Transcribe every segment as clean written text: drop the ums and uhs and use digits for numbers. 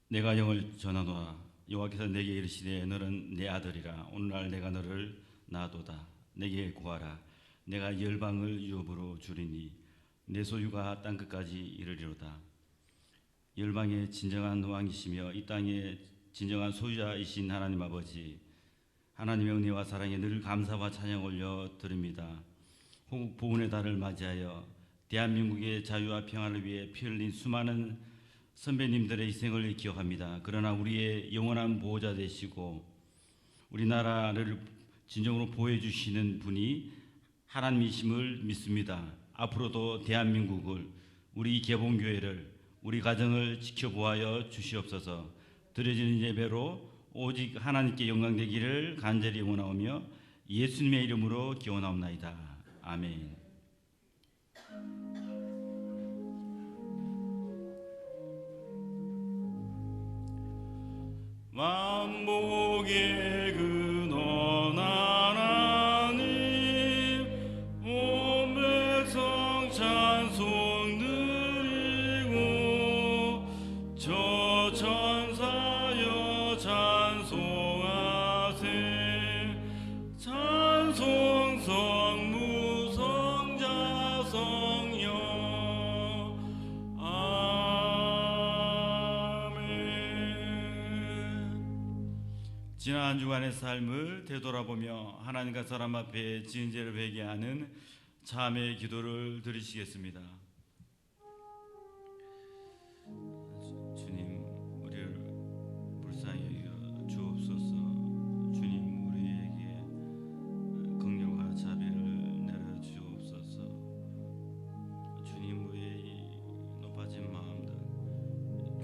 내가 영을 전하노라. 여호와께서 내게 이르시되 너는 내 아들이라. 오늘날 내가 너를 낳아도다. 내게 구하라. 내가 열방을 유업으로 주리니 내 소유가 땅끝까지 이르리로다. 열방의 진정한 왕이시며 이 땅의 진정한 소유자이신 하나님 아버지, 하나님의 은혜와 사랑에 늘 감사와 찬양 올려 드립니다. 호국 보훈의 달을 맞이하여 대한민국의 자유와 평화를 위해 피 흘린 수많은 선배님들의 희생을 기억합니다. 그러나 우리의 영원한 보호자 되시고 우리나라를 진정으로 보호해 주시는 분이 하나님이심을 믿습니다. 앞으로도 대한민국을, 우리 개봉교회를, 우리 가정을 지켜보아여 주시옵소서. 드려지는 예배로 오직 하나님께 영광 되기를 간절히 원하오며 예수님의 이름으로 기원하옵나이다. 아멘. 만복의 근원 하나님, 온 백성 찬송 드리고 저 천사여 찬송하세. 찬송 성무 성자 성령. 지난 한 주간의 삶을 되돌아보며 하나님과 사람 앞에 지은 죄를 회개하는 참회의 기도를 드리시겠습니다. 주님, 우리를 불쌍히 여겨 주옵소서. 주님, 우리에게 긍휼과 자비를 내려 주옵소서. 주님, 우리의 이 높아진 마음들,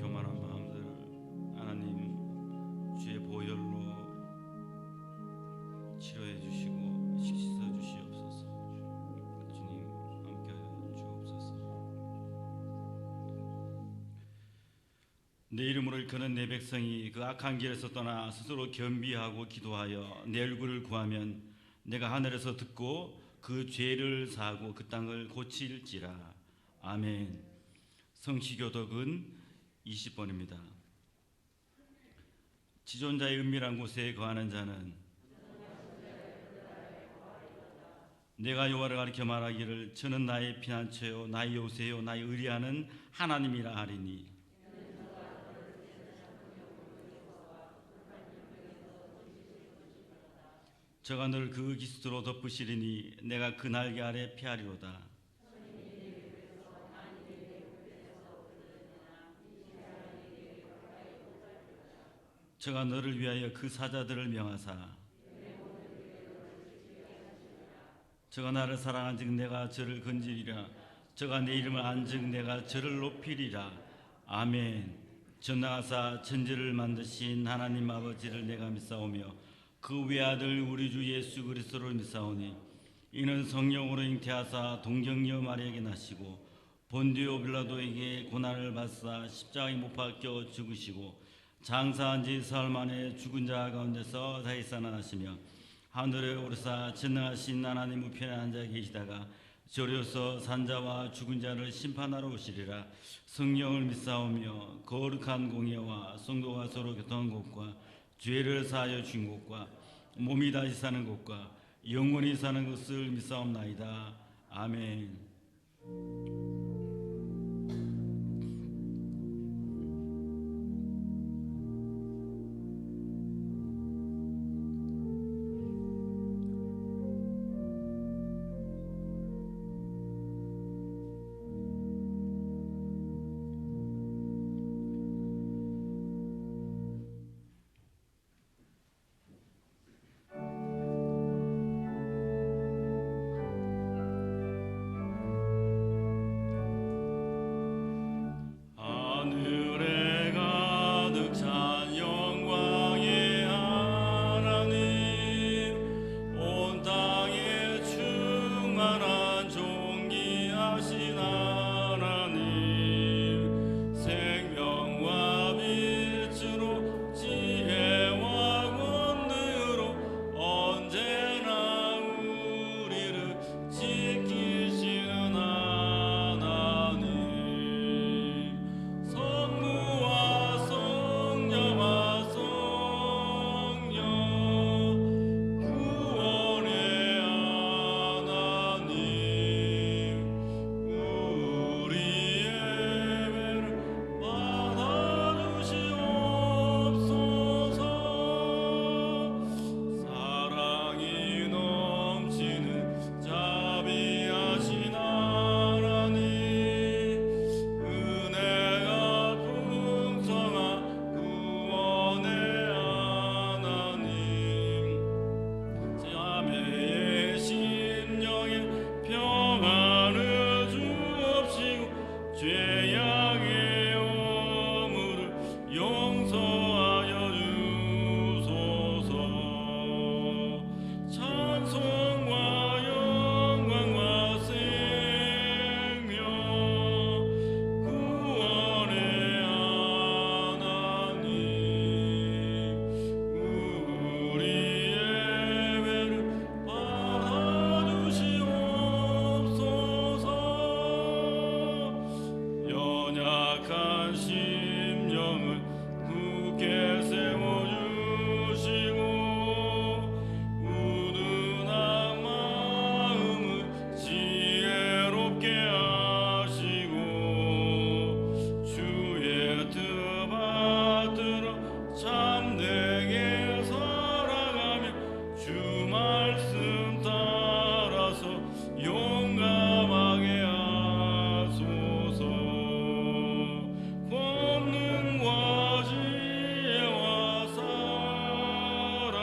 교만한 마음들 하나님 주의 보혈로 치료해 주시고 씻어 주시옵소서. 주님, 함께하여 주옵소서. 내 이름으로 일컫는 내 백성이 그 악한 길에서 떠나 스스로 겸비하고 기도하여 내 얼굴을 구하면 내가 하늘에서 듣고 그 죄를 사하고 그 땅을 고칠지라. 아멘. 성시교독은 20번입니다. 지존자의 은밀한 곳에 거하는 자는 내가 여호와를 가리켜 말하기를 저는 나의 피난처요 나의 요새요 나의 의리하는 하나님이라 하리니. 저가 늘 그 기스로 덮으시리니 내가 그 날개 아래 피하리로다. 저가 너를 위하여 그 사자들을 명하사 저가 나를 사랑한즉 내가 저를 건지리라. 저가 내 이름을 안즉 내가 저를 높이리라. 아멘. 전나가사 천지를 만드신 하나님 아버지를 내가 믿사오며 그 외아들 우리 주 예수 그리스도를 믿사오니 이는 성령으로 잉태하사 동정녀 마리아에게 나시고 본디오 빌라도에게 고난을 받사 십자가에 못 박혀 죽으시고 장사한 지 사흘 만에 죽은 자 가운데서 다시 살아나시며 하늘에 오르사 전능하신 하나님 우편에 앉아 계시다가 저려서 산자와 죽은 자를 심판하러 오시리라. 성령을 믿사오며 거룩한 공예와 성도가 서로 교통한 곳과 죄를 사하여 준 곳과 몸이 다시 사는 곳과 영원히 사는 것을 믿사옵나이다. 아멘. 하늘에 가득 찬 영광의 하나님, 온 땅에 충만한 존귀하신 하나님, 생명과 빛으로 지혜와 권능으로 언제나 우리를 지키시는 하나님, 성부와 성자와 성령 구원의 하나님, 우리의 예배를 받아주시옵소서. 사랑이 넘치는 자비하신 하나님, 은혜가 풍성한 구원의 하나님, 자매의 심령에 평안을 주옵시고 죄악의 허물을 용서하여 주소서. 찬송과 영광과 생명 구원의 하나님, 우리의 예배를 받아주시옵소서. 연약한 심령을 굳게 세워주시고 우둔한 마음을 지혜롭게 하시고 주의 뜻 받들어 참되게 살아가며 주 말씀 따라서 용감하게 하소서. 권능과 지혜와 사랑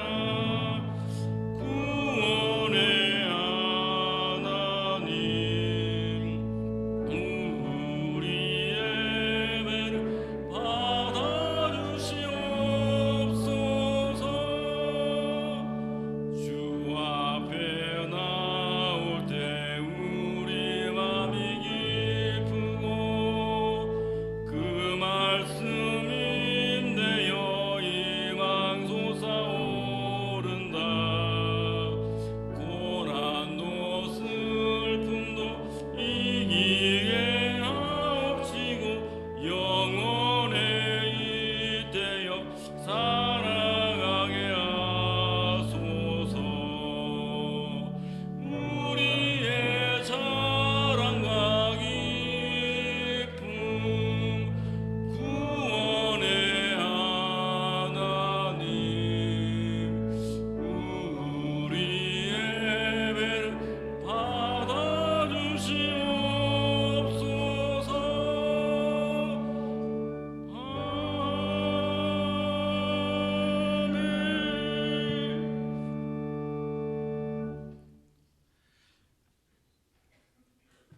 구원의 하나님, 우리의 예배를 받아주시옵소서. 주 앞에 나올 때 우리 맘이 기쁘고 그 말씀이 임되어 이방 솟아오른다. 고난도 슬픔도 이기게 하옵시고 영원에 잇대어 살아가게 하소서. 우리의 자랑과 기쁨 구원의 하나님, 우리의 예배를 받아주시옵소서. 아멘.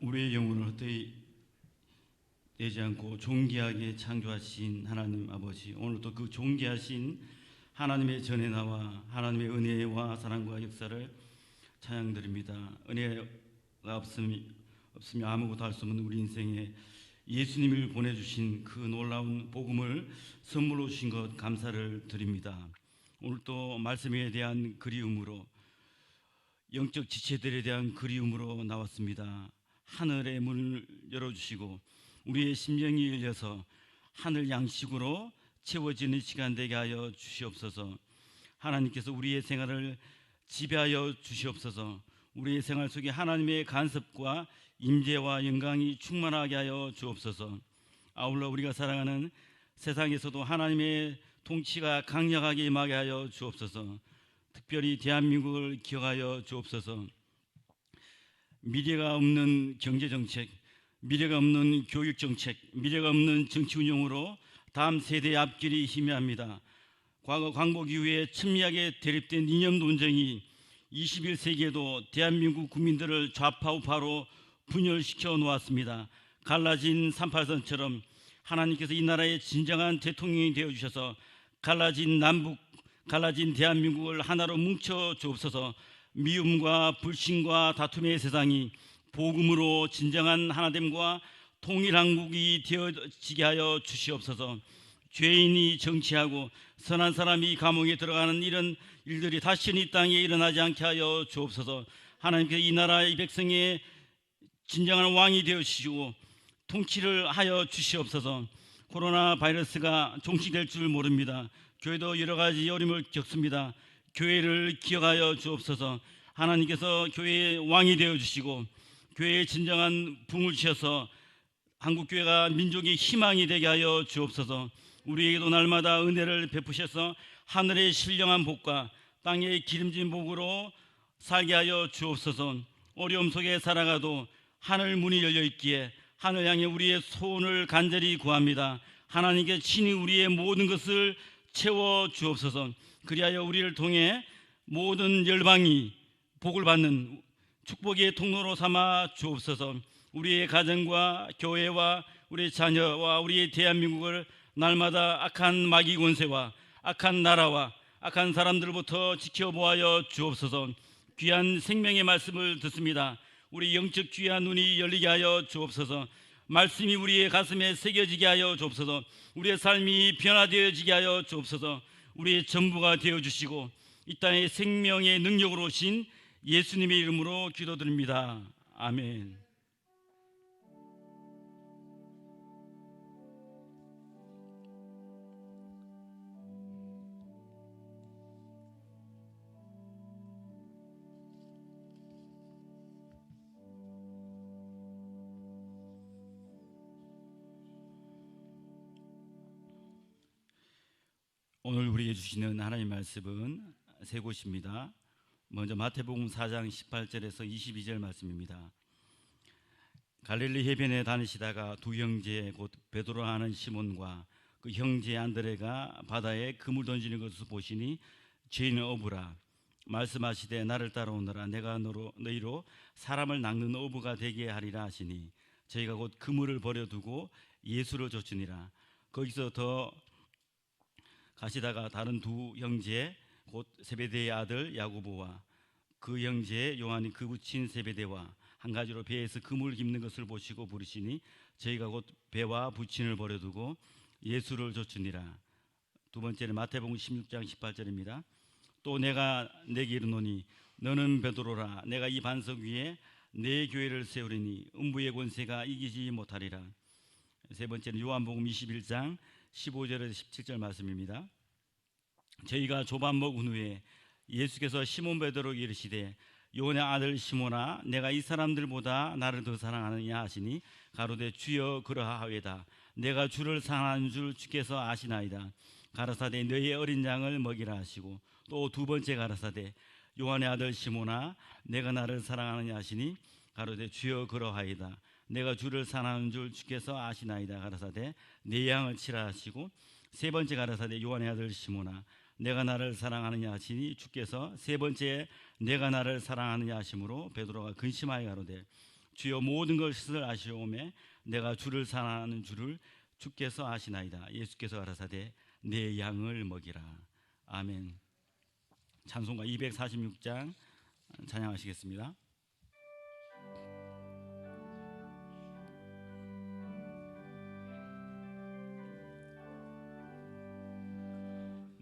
우리의 영혼을 헛되이 내지 않고 존귀하게 창조하신 하나님 아버지, 오늘도 그 존귀하신 하나님의 전에 나와 하나님의 은혜와 사랑과 역사를 찬양드립니다. 은혜가 없으며 아무것도 할 수 없는 우리 인생에 예수님을 보내주신 그 놀라운 복음을 선물로 주신 것 감사를 드립니다. 오늘 또 말씀에 대한 그리움으로 영적 지체들에 대한 그리움으로 나왔습니다. 하늘의 문을 열어주시고 우리의 심령이 열려서 하늘 양식으로 채워지는 시간 되게 하여 주시옵소서. 하나님께서 우리의 생활을 지배하여 주시옵소서. 우리의 생활 속에 하나님의 간섭과 임재와 영광이 충만하게 하여 주옵소서. 아울러 우리가 살아가는 세상에서도 하나님의 통치가 강력하게 임하게 하여 주옵소서. 특별히 대한민국을 기억하여 주옵소서. 미래가 없는 경제정책, 미래가 없는 교육정책, 미래가 없는 정치 운영으로 다음 세대의 앞길이 희미합니다. 과거 광복 이후에 첨예하게 대립된 이념 논쟁이 21세기에도 대한민국 국민들을 좌파 우파로 분열시켜 놓았습니다. 갈라진 38선처럼 하나님께서 이 나라의 진정한 대통령이 되어주셔서 갈라진 남북, 갈라진 대한민국을 하나로 뭉쳐 주옵소서. 미움과 불신과 다툼의 세상이 복음으로 진정한 하나됨과 통일한국이 되어지게 하여 주시옵소서. 죄인이 정치하고 선한 사람이 감옥에 들어가는 이런 일들이 다시는 이 땅에 일어나지 않게 하여 주옵소서. 하나님께서 이 나라의 백성의 진정한 왕이 되어주시고 통치를 하여 주시옵소서. 코로나 바이러스가 종식될 줄 모릅니다. 교회도 여러 가지 어려움을 겪습니다. 교회를 기억하여 주옵소서. 하나님께서 교회의 왕이 되어주시고 교회의 진정한 붕을 주셔서 한국교회가 민족의 희망이 되게 하여 주옵소서. 우리에게도 날마다 은혜를 베푸셔서 하늘의 신령한 복과 땅의 기름진 복으로 살게 하여 주옵소서. 어려움 속에 살아가도 하늘 문이 열려 있기에 하늘 향해 우리의 소원을 간절히 구합니다. 하나님께 친히 우리의 모든 것을 채워 주옵소서. 그리하여 우리를 통해 모든 열방이 복을 받는 축복의 통로로 삼아 주옵소서. 우리의 가정과 교회와 우리의 자녀와 우리의 대한민국을 날마다 악한 마귀 권세와 악한 나라와 악한 사람들로부터 지켜보아여 주옵소서. 귀한 생명의 말씀을 듣습니다. 우리 영적 귀한 눈이 열리게 하여 주옵소서. 말씀이 우리의 가슴에 새겨지게 하여 주옵소서. 우리의 삶이 변화되어지게 하여 주옵소서. 우리의 전부가 되어주시고 이 땅의 생명의 능력으로 오신 예수님의 이름으로 기도드립니다. 아멘. 오늘 우리에게 주시는 하나님의 말씀은 세 곳입니다. 먼저 마태복음 4장 18절에서 22절 말씀입니다. 갈릴리 해변에 다니시다가 두 형제 곧 베드로 하는 시몬과 그 형제 안드레가 바다에 그물 던지는 것을 보시니 죄인은 어부라 말씀하시되 나를 따라오너라 내가 너희로 사람을 낚는 어부가 되게 하리라 하시니 저희가 곧 그물을 버려두고 예수를 쫓으니라. 거기서 더 가시다가 다른 두 형제 곧 세베대의 아들 야고보와 그 형제 요한이 그 부친 세베대와 한 가지로 배에서 그물 깁는 것을 보시고 부르시니 저희가 곧 배와 부친을 버려두고 예수를 쫓으니라. 두 번째는 마태복음 16장 18절입니다. 또 내가 내게 이르노니 너는 베드로라 내가 이 반석 위에 내 교회를 세우리니 음부의 권세가 이기지 못하리라. 세 번째는 요한복음 21장 15절에서 17절 말씀입니다. 저희가 조반 먹은 후에 예수께서 시몬 베드로에게 이르시되 요한의 아들 시몬아 내가 이 사람들보다 나를 더 사랑하느냐 하시니 가로되 주여 그러하오이다. 내가 주를 사랑하는 줄 주께서 아시나이다. 가라사대 너희의 어린 양을 먹이라 하시고 또 두 번째 가라사대 요한의 아들 시몬아 내가 나를 사랑하느냐 하시니 가로되 주여 그러하이다. 내가 주를 사랑하는 줄 주께서 아시나이다. 가라사대 내 양을 치라 하시고 세 번째 가라사대 요한의 아들 시몬아 내가 나를 사랑하느냐 하시니 주께서 세 번째 내가 나를 사랑하느냐 하심으로 베드로가 근심하여 가로되 주여 모든 것을 아시오매 내가 주를 사랑하는 줄을 주께서 아시나이다. 예수께서 가라사대 내 양을 먹이라. 아멘. 찬송가 246장 찬양하시겠습니다.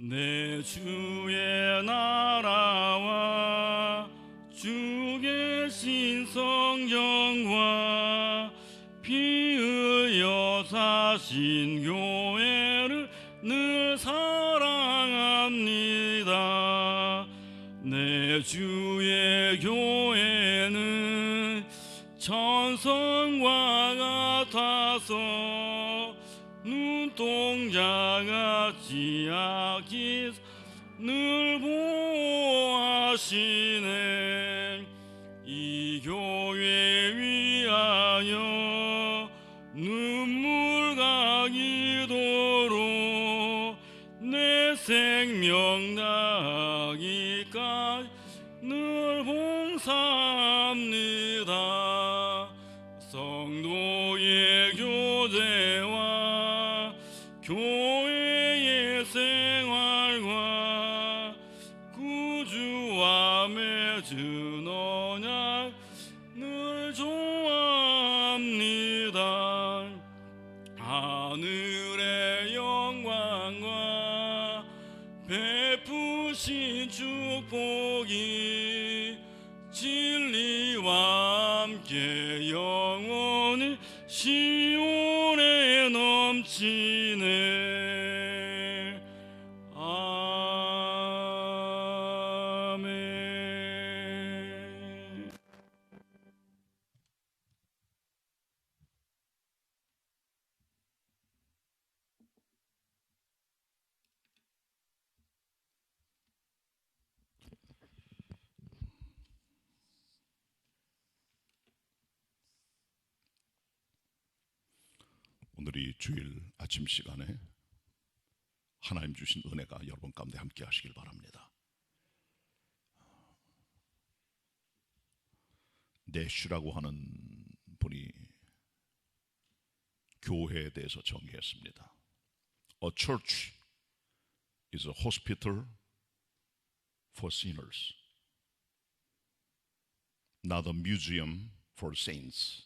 내 주의 나라와 주 성정과 피 흘려 사신 교회를 늘 사랑합니다. 내 주의 교회는 천성과 같아서 눈동자같이 아끼 늘 보호하시네. 이 교회 위하여 눈물과 기도로 내 생명 다하기까지 늘 봉사합니다. 성도의 교제와 교회의 생활과 구주와 맺은 언약 늘 좋아합니다. 하늘의 영광과 베푸신 축복이 진리와 함께 영원히 시온에 넘치네. 아멘. 오늘이 주일 아침 시간에 하나님 주신 은혜가 여러분 가운데 함께 하시길 바랍니다. 내슈라고 하는 분이 교회에 대해서 정의했습니다. A church is a hospital for sinners, not a museum for saints.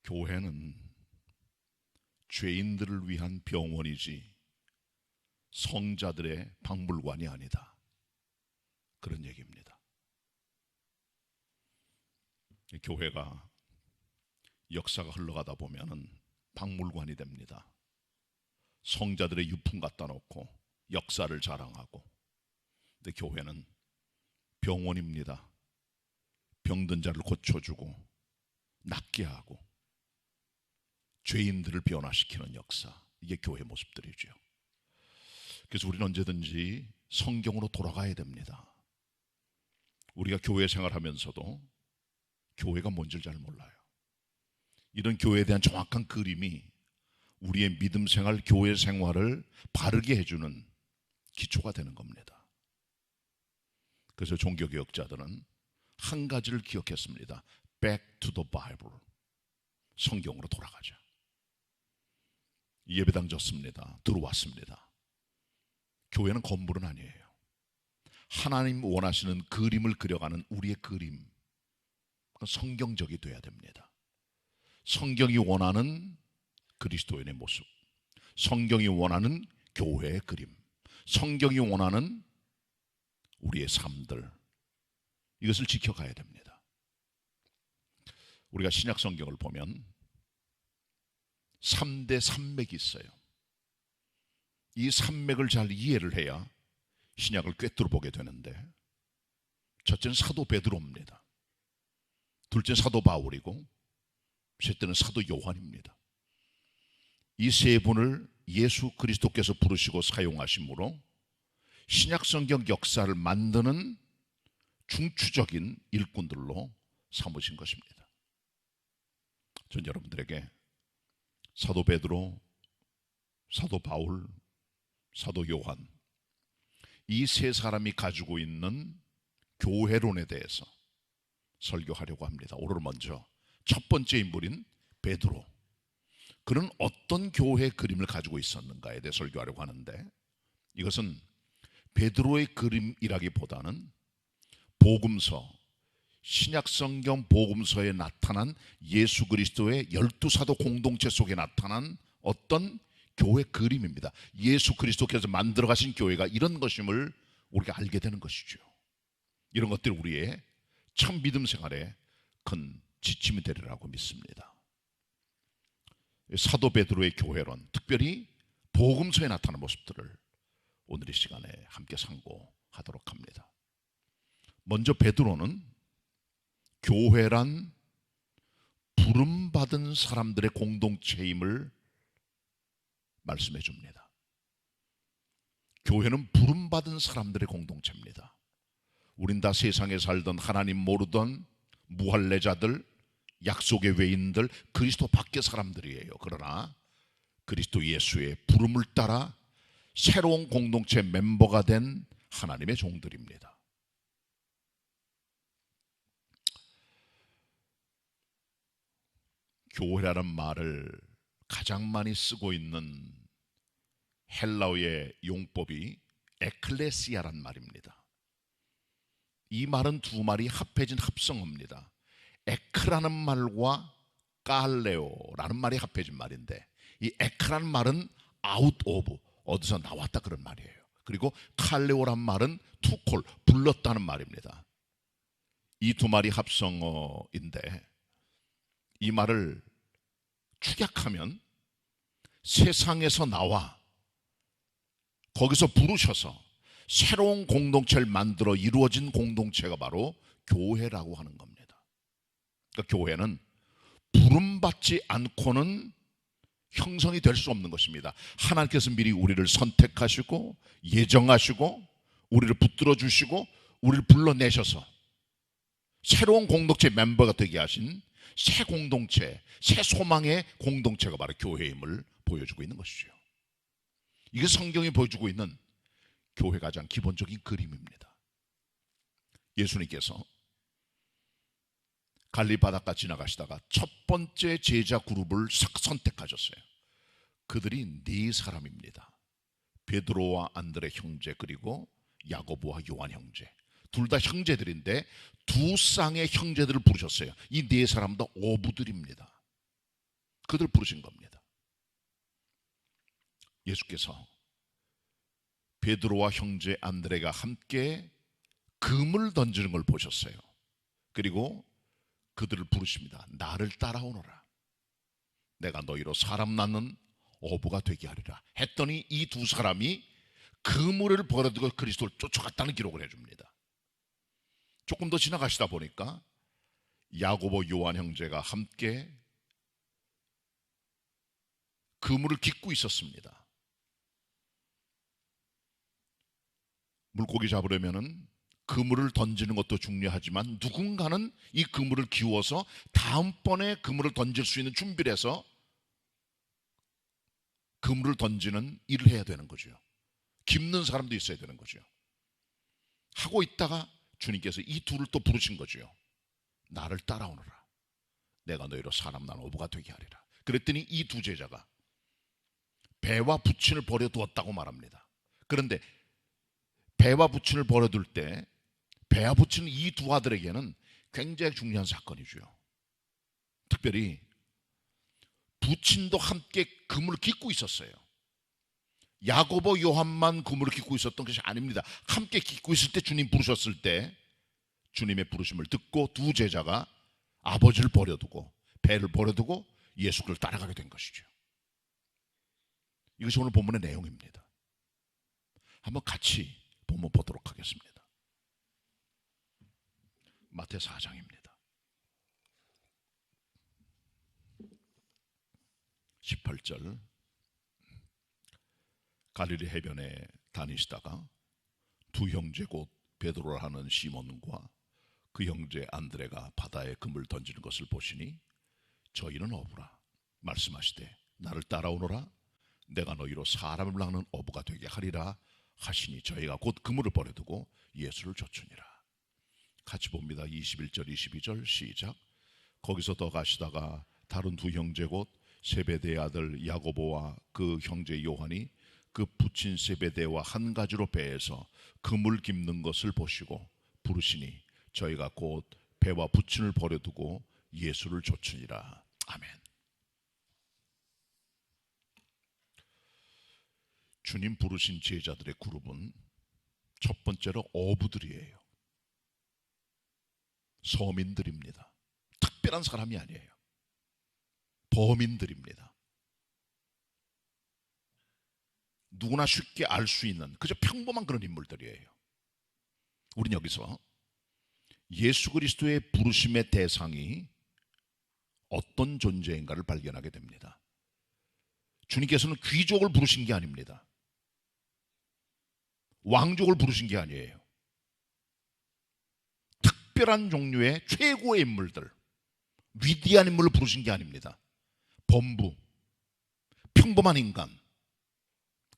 교회는 죄인들을 위한 병원이지 성자들의 박물관이 아니다. 그런 얘기입니다. 교회가 역사가 흘러가다 보면은 박물관이 됩니다. 성자들의 유품 갖다 놓고 역사를 자랑하고. 근데 교회는 병원입니다. 병든 자를 고쳐주고 낫게 하고 죄인들을 변화시키는 역사, 이게 교회 모습들이죠. 그래서 우리는 언제든지 성경으로 돌아가야 됩니다. 우리가 교회 생활하면서도 교회가 뭔지를 잘 몰라요. 이런 교회에 대한 정확한 그림이 우리의 믿음 생활, 교회 생활을 바르게 해주는 기초가 되는 겁니다. 그래서 종교개혁자들은 한 가지를 기억했습니다. Back to the Bible. 성경으로 돌아가자. 예배당 졌습니다. 들어왔습니다. 교회는 건물은 아니에요. 하나님 원하시는 그림을 그려가는 우리의 그림, 성경적이 돼야 됩니다. 성경이 원하는 그리스도인의 모습, 성경이 원하는 교회의 그림, 성경이 원하는 우리의 삶들, 이것을 지켜가야 됩니다. 우리가 신약 성경을 보면 3대 산맥이 있어요. 이 산맥을 잘 이해를 해야 신약을 꿰뚫어 보게 되는데, 첫째는 사도 베드로입니다. 둘째는 사도 바울이고, 셋째는 사도 요한입니다. 이 세 분을 예수 그리스도께서 부르시고 사용하심으로 신약 성경 역사를 만드는 중추적인 일꾼들로 삼으신 것입니다. 전 여러분들에게 사도 베드로, 사도 바울, 사도 요한, 이 세 사람이 가지고 있는 교회론에 대해서 설교하려고 합니다. 오늘 먼저 첫 번째 인물인 베드로, 그는 어떤 교회 그림을 가지고 있었는가에 대해 설교하려고 하는데, 이것은 베드로의 그림이라기보다는 복음서, 신약성경 복음서에 나타난 예수 그리스도의 12사도 공동체 속에 나타난 어떤 교회 그림입니다. 예수 그리스도께서 만들어 가신 교회가 이런 것임을 우리가 알게 되는 것이죠. 이런 것들이 우리의 참 믿음 생활의 큰 지침이 되리라고 믿습니다. 사도 베드로의 교회론, 특별히 복음서에 나타나는 모습들을 오늘 이 시간에 함께 상고하도록 합니다. 먼저 베드로는 교회란 부름받은 사람들의 공동체임을 말씀해 줍니다. 교회는 부름받은 사람들의 공동체입니다. 우린 다 세상에 살던 하나님 모르던 무할례자들, 약속의 외인들, 그리스도 밖의 사람들이에요. 그러나 그리스도 예수의 부름을 따라 새로운 공동체 멤버가 된 하나님의 종들입니다. 교회라는 말을 가장 많이 쓰고 있는 헬라어의 용법이 에클레시아란 말입니다. 이 말은 두 말이 합해진 합성어입니다. 에크라는 말과 깔레오라는 말이 합해진 말인데, 이 에크라는 말은 out of, 어디서 나왔다 그런 말이에요. 그리고 칼레오란 말은 to call, 불렀다는 말입니다. 이 두 말이 합성어인데, 이 말을 축약하면 세상에서 나와 거기서 부르셔서 새로운 공동체를 만들어 이루어진 공동체가 바로 교회라고 하는 겁니다. 그러니까 교회는 부름받지 않고는 형성이 될 수 없는 것입니다. 하나님께서 미리 우리를 선택하시고 예정하시고 우리를 붙들어 주시고 우리를 불러내셔서 새로운 공동체 멤버가 되게 하신 새 공동체, 새 소망의 공동체가 바로 교회임을 보여주고 있는 것이죠. 이게 성경이 보여주고 있는 교회 가장 기본적인 그림입니다. 예수님께서 갈릴리 바닷가 지나가시다가 첫 번째 제자 그룹을 선택하셨어요. 그들이 네 사람입니다. 베드로와 안드레 형제, 그리고 야고보와 요한 형제. 둘 다 형제들인데 두 쌍의 형제들을 부르셨어요. 이 네 사람 다 어부들입니다. 그들 부르신 겁니다. 예수께서 베드로와 형제 안드레가 함께 금을 던지는 걸 보셨어요. 그리고 그들을 부르십니다. 나를 따라오너라. 내가 너희로 사람 낳는 어부가 되게 하리라 했더니 이 두 사람이 그물을 버려두고 그리스도를 쫓아갔다는 기록을 해줍니다. 조금 더 지나가시다 보니까 야고보 요한 형제가 함께 그물을 깃고 있었습니다. 물고기 잡으려면은 그물을 던지는 것도 중요하지만 누군가는 이 그물을 기워서 다음번에 그물을 던질 수 있는 준비를 해서 그물을 던지는 일을 해야 되는 거죠. 깁는 사람도 있어야 되는 거죠. 하고 있다가 주님께서 이 둘을 또 부르신 거죠. 나를 따라오너라. 내가 너희로 사람 낳은 어부가 되게 하리라. 그랬더니 이 두 제자가 배와 부친을 버려두었다고 말합니다. 그런데 배와 부친을 버려둘 때 배와 부친은 이 두 아들에게는 굉장히 중요한 사건이죠. 특별히 부친도 함께 그물을 깃고 있었어요. 야고보 요한만 그물을 깃고 있었던 것이 아닙니다. 함께 깃고 있을 때 주님 부르셨을 때 주님의 부르심을 듣고 두 제자가 아버지를 버려두고 배를 버려두고 예수를 따라가게 된 것이죠. 이것이 오늘 본문의 내용입니다. 한번 같이 본문 보도록 하겠습니다. 마태 4장입니다. 18절. 갈릴리 해변에 다니시다가 두 형제 곧 베드로라 하는 시몬과 그 형제 안드레가 바다에 금을 던지는 것을 보시니 저희는 어부라 말씀하시되 나를 따라오너라 내가 너희로 사람을 낚는 어부가 되게 하리라 하시니 저희가 곧 그물을 버려두고 예수를 좇으니라. 같이 봅니다. 21절 22절 시작. 거기서 더 가시다가 다른 두 형제 곧 세베대의 아들 야고보와 그 형제 요한이 그 부친 세베대와 한 가지로 배에서 그물 깁는 것을 보시고 부르시니 저희가 곧 배와 부친을 버려두고 예수를 좇으니라. 아멘. 주님 부르신 제자들의 그룹은 첫 번째로 어부들이에요. 서민들입니다. 특별한 사람이 아니에요. 범인들입니다. 누구나 쉽게 알 수 있는 그저 평범한 그런 인물들이에요. 우린 여기서 예수 그리스도의 부르심의 대상이 어떤 존재인가를 발견하게 됩니다. 주님께서는 귀족을 부르신 게 아닙니다. 왕족을 부르신 게 아니에요. 특별한 종류의 최고의 인물들, 위대한 인물을 부르신 게 아닙니다. 범부, 평범한 인간,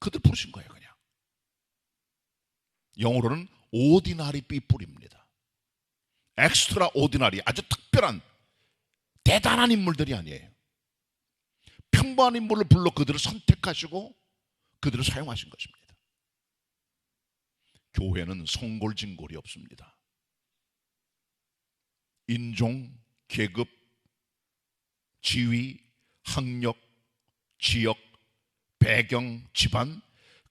그들 부르신 거예요. 그냥 영어로는 ordinary people입니다. 엑스트라 오디나리, 아주 특별한 대단한 인물들이 아니에요. 평범한 인물을 불러 그들을 선택하시고 그들을 사용하신 것입니다. 교회는 성골진골이 없습니다. 인종, 계급, 지위, 학력, 지역, 배경, 집안,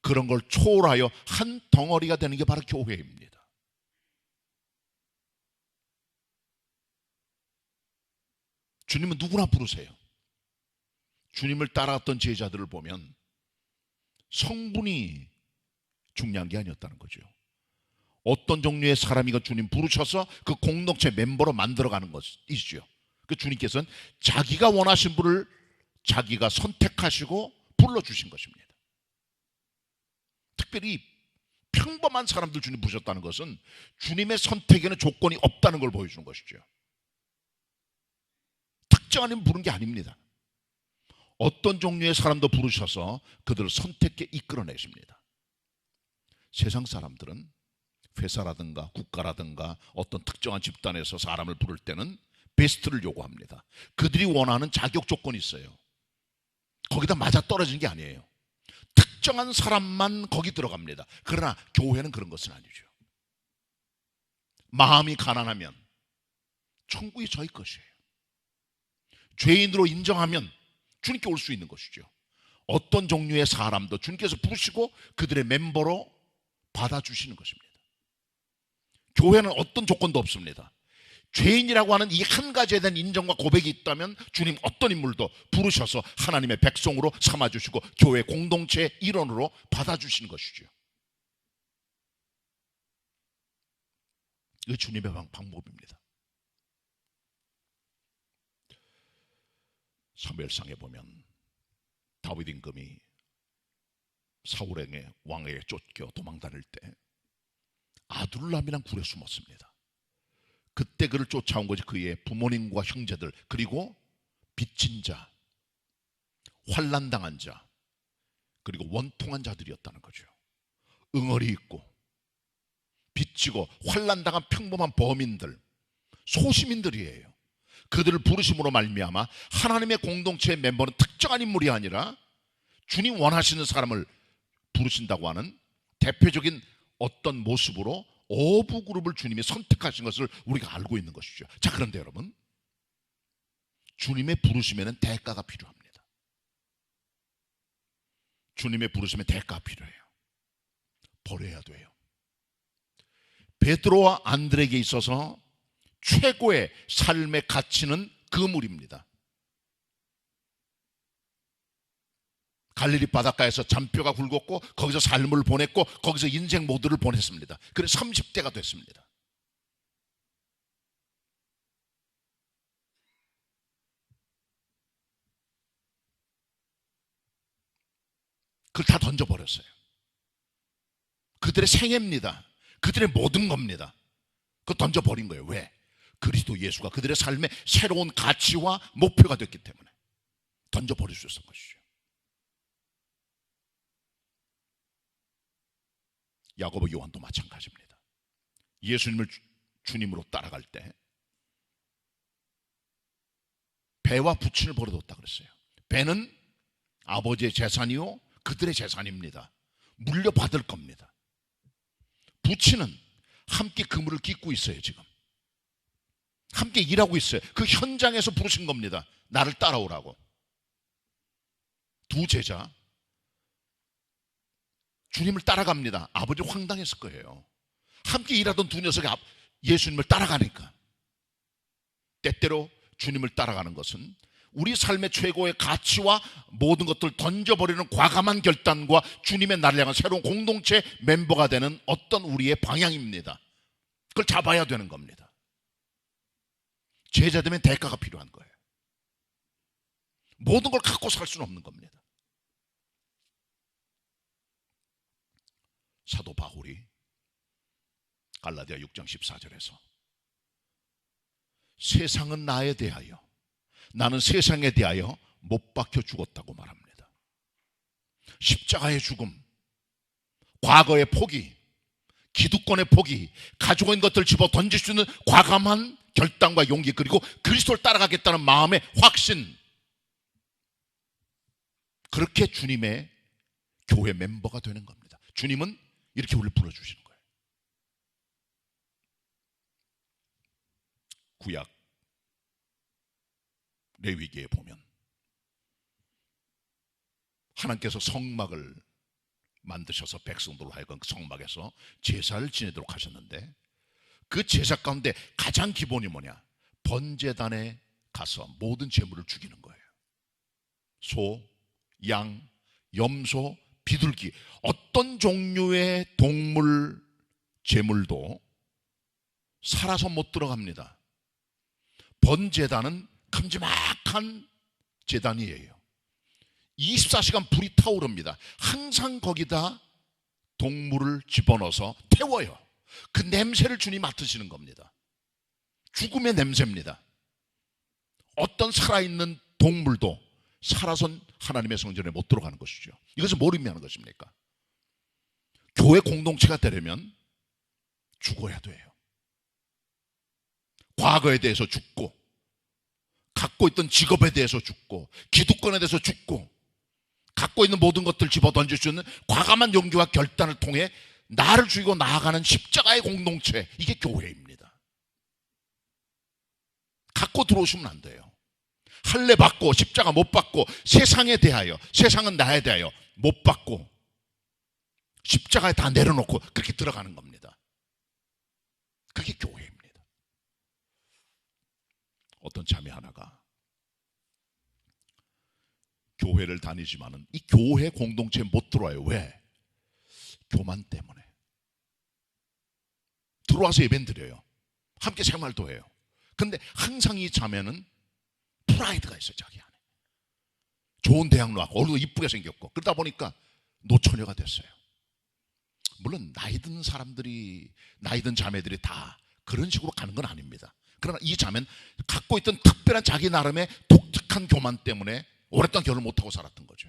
그런 걸 초월하여 한 덩어리가 되는 게 바로 교회입니다. 주님은 누구나 부르세요. 주님을 따라갔던 제자들을 보면 성분이 중요한 게 아니었다는 거죠. 어떤 종류의 사람이건 주님 부르셔서 그 공동체 멤버로 만들어가는 것이죠. 그 주님께서는 자기가 원하신 분을 자기가 선택하시고 불러주신 것입니다. 특별히 평범한 사람들 주님 부르셨다는 것은 주님의 선택에는 조건이 없다는 걸 보여주는 것이죠. 특정한 인물 부른 게 아닙니다. 어떤 종류의 사람도 부르셔서 그들을 선택해 이끌어내십니다. 세상 사람들은 회사라든가 국가라든가 어떤 특정한 집단에서 사람을 부를 때는 베스트를 요구합니다. 그들이 원하는 자격 조건이 있어요. 거기다 맞아떨어지는 게 아니에요. 특정한 사람만 거기 들어갑니다. 그러나 교회는 그런 것은 아니죠. 마음이 가난하면 천국이 저희 것이에요. 죄인으로 인정하면 주님께 올 수 있는 것이죠. 어떤 종류의 사람도 주님께서 부르시고 그들의 멤버로 받아주시는 것입니다. 교회는 어떤 조건도 없습니다. 죄인이라고 하는 이 한 가지에 대한 인정과 고백이 있다면 주님 어떤 인물도 부르셔서 하나님의 백성으로 삼아주시고 교회 공동체의 일원으로 받아주시는 것이죠. 이게 주님의 방법입니다. 사무엘상에 보면 다윗 임금이 사울에게 왕에게 쫓겨 도망다닐 때 아둘람이란 굴에 숨었습니다. 그때 그를 쫓아온 것이 그의 부모님과 형제들, 그리고 빚진 자, 환난당한 자, 그리고 원통한 자들이었다는 거죠. 응어리 있고 빚지고 환난당한 평범한 범인들, 소시민들이에요. 그들을 부르심으로 말미암아 하나님의 공동체의 멤버는 특정한 인물이 아니라 주님 원하시는 사람을 부르신다고 하는 대표적인 어떤 모습으로 어부그룹을 주님이 선택하신 것을 우리가 알고 있는 것이죠. 자, 그런데 여러분, 주님의 부르심에는 대가가 필요합니다. 주님의 부르심에 대가가 필요해요. 버려야 돼요. 베드로와 안드레에게 있어서 최고의 삶의 가치는 그물입니다. 갈릴리 바닷가에서 잔뼈가 굵었고 거기서 삶을 보냈고 거기서 인생 모두를 보냈습니다. 그래서 30대가 됐습니다. 그걸 다 던져버렸어요. 그들의 생애입니다. 그들의 모든 겁니다. 그거 던져버린 거예요. 왜? 그리스도 예수가 그들의 삶의 새로운 가치와 목표가 됐기 때문에 던져버릴 수 있었던 것이죠. 야고보, 요한도 마찬가지입니다. 예수님을 주님으로 따라갈 때 배와 부친을 버려뒀다 그랬어요. 배는 아버지의 재산이요 그들의 재산입니다. 물려받을 겁니다. 부친은 함께 그물을 깃고 있어요. 지금 함께 일하고 있어요. 그 현장에서 부르신 겁니다. 나를 따라오라고. 두 제자 주님을 따라갑니다. 아버지 황당했을 거예요. 함께 일하던 두 녀석이 예수님을 따라가니까. 때때로 주님을 따라가는 것은 우리 삶의 최고의 가치와 모든 것들을 던져버리는 과감한 결단과 주님의 나를 향한 새로운 공동체 멤버가 되는 어떤 우리의 방향입니다. 그걸 잡아야 되는 겁니다. 제자 되면 대가가 필요한 거예요. 모든 걸 갖고 살 수는 없는 겁니다. 사도 바울이 갈라디아 6장 14절에서 세상은 나에 대하여, 나는 세상에 대하여 못 박혀 죽었다고 말합니다. 십자가의 죽음, 과거의 포기, 기득권의 포기, 가지고 있는 것들을 집어 던질 수 있는 과감한 결단과 용기, 그리고 그리스도를 따라가겠다는 마음의 확신, 그렇게 주님의 교회 멤버가 되는 겁니다. 주님은 이렇게 우리를 불러주시는 거예요. 구약 레위기에 보면 하나님께서 성막을 만드셔서 백성들로 하여금 성막에서 제사를 지내도록 하셨는데, 그 제사 가운데 가장 기본이 뭐냐? 번제단에 가서 모든 제물을 죽이는 거예요. 소, 양, 염소, 비둘기, 어떤 종류의 동물 제물도 살아서 못 들어갑니다. 번제단은 큼지막한 제단이에요. 24시간 불이 타오릅니다. 항상 거기다 동물을 집어넣어서 태워요. 그 냄새를 주님이 맡으시는 겁니다. 죽음의 냄새입니다. 어떤 살아있는 동물도 살아선 하나님의 성전에 못 들어가는 것이죠. 이것은 뭘 의미하는 것입니까? 교회 공동체가 되려면 죽어야 돼요. 과거에 대해서 죽고, 갖고 있던 직업에 대해서 죽고, 기득권에 대해서 죽고, 갖고 있는 모든 것들을 집어던질 수 있는 과감한 용기와 결단을 통해 나를 죽이고 나아가는 십자가의 공동체, 이게 교회입니다. 갖고 들어오시면 안 돼요. 할례 받고 십자가 못 받고, 세상에 대하여, 세상은 나에 대하여 못 받고 십자가에 다 내려놓고 그렇게 들어가는 겁니다. 그게 교회입니다. 어떤 자매 하나가 교회를 다니지만은 이 교회 공동체에 못 들어와요. 왜? 교만 때문에. 들어와서 예배 드려요. 함께 생활도 해요. 근데 항상 이 자매는 프라이드가 있어요. 자기 안에. 좋은 대학 나왔고 얼굴도 이쁘게 생겼고, 그러다 보니까 노처녀가 됐어요. 물론 나이 든 사람들이, 나이 든 자매들이 다 그런 식으로 가는 건 아닙니다. 그러나 이 자매는 갖고 있던 특별한 자기 나름의 독특한 교만 때문에 오랫동안 결혼을 못하고 살았던 거죠.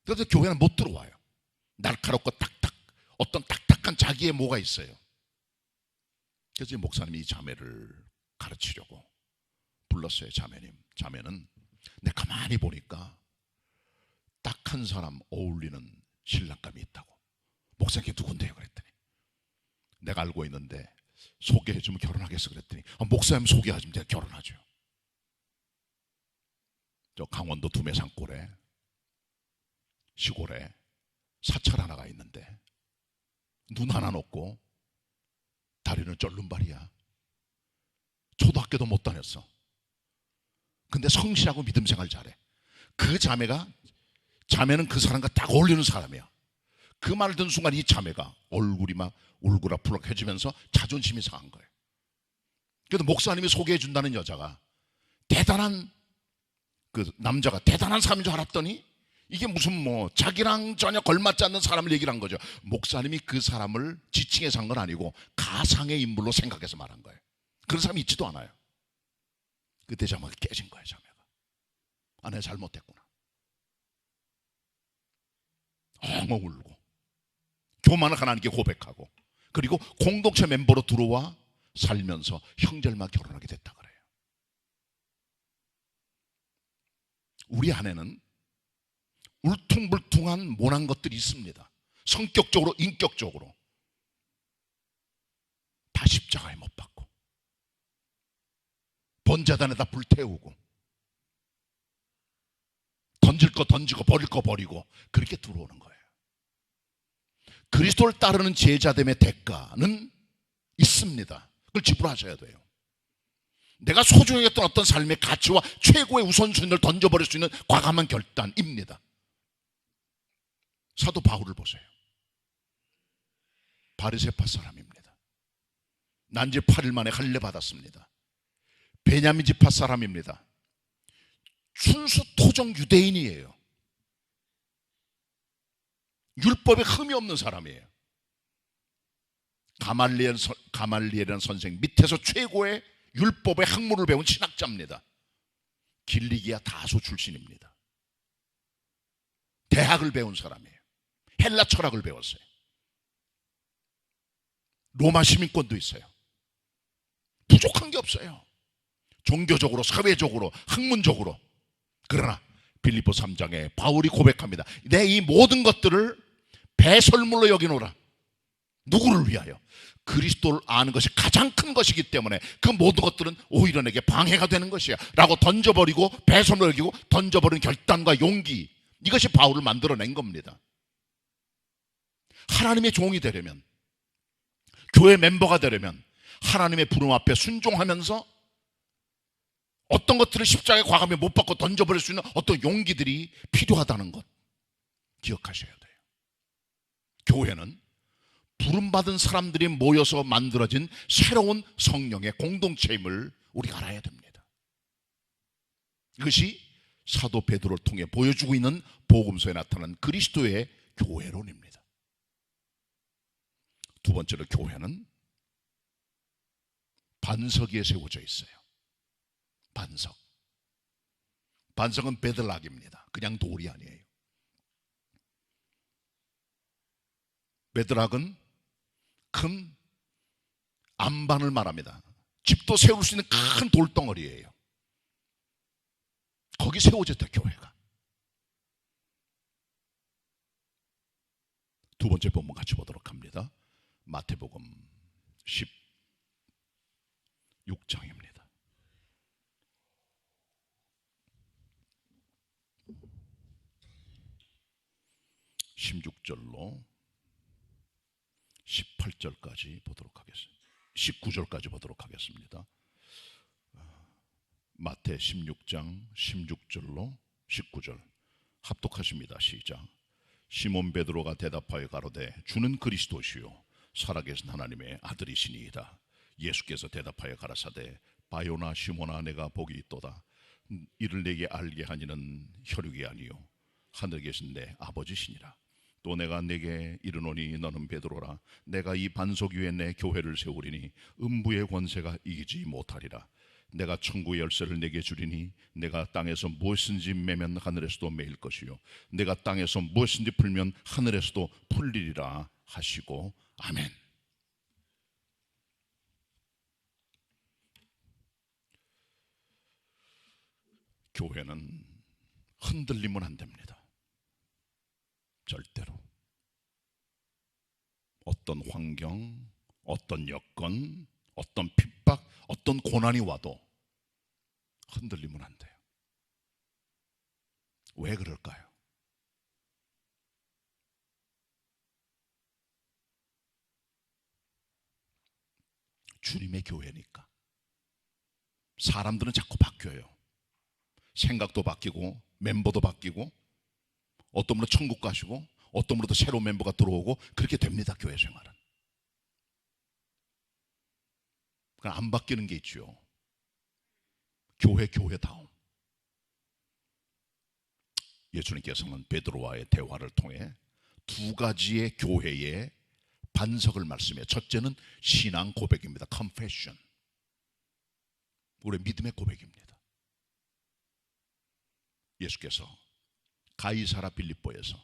그래서 교회는 못 들어와요. 날카롭고 딱딱, 어떤 딱딱한 자기의 뭐가 있어요. 그래서 목사님이 이 자매를 가르치려고 불렀어요. 자매는 내가 가만히 보니까 딱 한 사람 어울리는 신랑감이 있다고. 목사님께 누군데요? 그랬더니 내가 알고 있는데 소개해주면 결혼하겠어. 그랬더니 목사님 소개하시면 내가 결혼하죠. 저 강원도 두메산골에 시골에 사찰 하나가 있는데 눈 하나 없고 다리는 쫄른발이야. 초등학교도 못 다녔어. 근데 성실하고 믿음 생활 잘해. 그 자매는 그 사람과 딱 어울리는 사람이야. 그 말을 듣는 순간 이 자매가 얼굴이 막 울그락불락해지면서 자존심이 상한 거예요. 그래도 목사님이 소개해 준다는 여자가 대단한, 그 남자가 대단한 사람인 줄 알았더니 이게 무슨 뭐 자기랑 전혀 걸맞지 않는 사람을 얘기를 한 거죠. 목사님이 그 사람을 지칭해서 한 건 아니고 가상의 인물로 생각해서 말한 거예요. 그런 사람이 있지도 않아요. 그때 자매가 깨진 거예요. 자매가 내가 잘못했구나. 엉엉 울고 교만을 하나님께 고백하고, 그리고 공동체 멤버로 들어와 살면서 형제들만 결혼하게 됐다 그래요. 우리 안에는 울퉁불퉁한 모난 것들이 있습니다. 성격적으로, 인격적으로 다 십자가에 못 박고 번제단에다 불태우고 던질 거 던지고 버릴 거 버리고 그렇게 들어오는 거예요. 그리스도를 따르는 제자됨의 대가는 있습니다. 그걸 지불하셔야 돼요. 내가 소중히 했던 어떤 삶의 가치와 최고의 우선순위를 던져버릴 수 있는 과감한 결단입니다. 사도 바울을 보세요. 바리새파 사람입니다. 난지 8일 만에 할례 받았습니다. 베냐민 지파 사람입니다. 순수 토종 유대인이에요. 율법에 흠이 없는 사람이에요. 가말리엘이라는 선생 밑에서 최고의 율법의 학문을 배운 신학자입니다. 길리기아 다소 출신입니다. 대학을 배운 사람이에요. 헬라 철학을 배웠어요. 로마 시민권도 있어요. 부족한 게 없어요. 종교적으로, 사회적으로, 학문적으로. 그러나 빌립보 3장에 바울이 고백합니다. 내 이 모든 것들을 배설물로 여기노라. 누구를 위하여? 그리스도를 아는 것이 가장 큰 것이기 때문에 그 모든 것들은 오히려 내게 방해가 되는 것이야 라고 던져버리고, 배설물로 여기고 던져버리는 결단과 용기, 이것이 바울을 만들어낸 겁니다. 하나님의 종이 되려면, 교회 멤버가 되려면 하나님의 부름 앞에 순종하면서 어떤 것들을 십자가에 과감히 못 받고 던져버릴 수 있는 어떤 용기들이 필요하다는 것 기억하셔야 돼요. 교회는 부름받은 사람들이 모여서 만들어진 새로운 성령의 공동체임을 우리가 알아야 됩니다. 이것이 사도 베드로를 통해 보여주고 있는 복음서에 나타난 그리스도의 교회론입니다. 두 번째로, 교회는 반석 위에 세워져 있어요. 반석. 반석은 베들락입니다. 그냥 돌이 아니에요. 베들락은 큰 안반을 말합니다. 집도 세울 수 있는 큰 돌덩어리예요. 거기 세워졌다, 교회가. 두 번째 본문 같이 보도록 합니다. 마태복음 16장입니다. 16절로 18절까지 보도록 하겠습니다. 19절까지 보도록 하겠습니다. 마태 16장 16절로 19절 합독하십니다. 시작. 시몬 베드로가 대답하여 가로되 주는 그리스도시요 살아계신 하나님의 아들이시니이다. 예수께서 대답하여 가라사대 바요나 시몬아 내가 복이 있도다. 이를 내게 알게 하니는 혈육이 아니요 하늘에 계신 내 아버지시니라. 또 내가 내게 이르노니 너는 베드로라. 내가 이 반석 위에 내 교회를 세우리니 음부의 권세가 이기지 못하리라. 내가 천국의 열쇠를 내게 주리니 내가 땅에서 무엇인지 매면 하늘에서도 매일 것이요 내가 땅에서 무엇인지 풀면 하늘에서도 풀리리라 하시고 아멘. 교회는 흔들리면 안 됩니다. 절대로. 어떤 환경, 어떤 여건, 어떤 핍박, 어떤 고난이 와도 흔들리면 안 돼요. 왜 그럴까요? 주님의 교회니까. 사람들은 자꾸 바뀌어요. 생각도 바뀌고 멤버도 바뀌고 어떤 분은 천국 가시고 어떤 분은 또 새로운 멤버가 들어오고 그렇게 됩니다. 교회 생활은. 그냥 안 바뀌는 게 있죠. 교회다움. 예수님께서는 베드로와의 대화를 통해 두 가지의 교회의 반석을 말씀해요. 첫째는 신앙 고백입니다. confession. 우리의 믿음의 고백입니다. 예수께서 가이사라 빌립보에서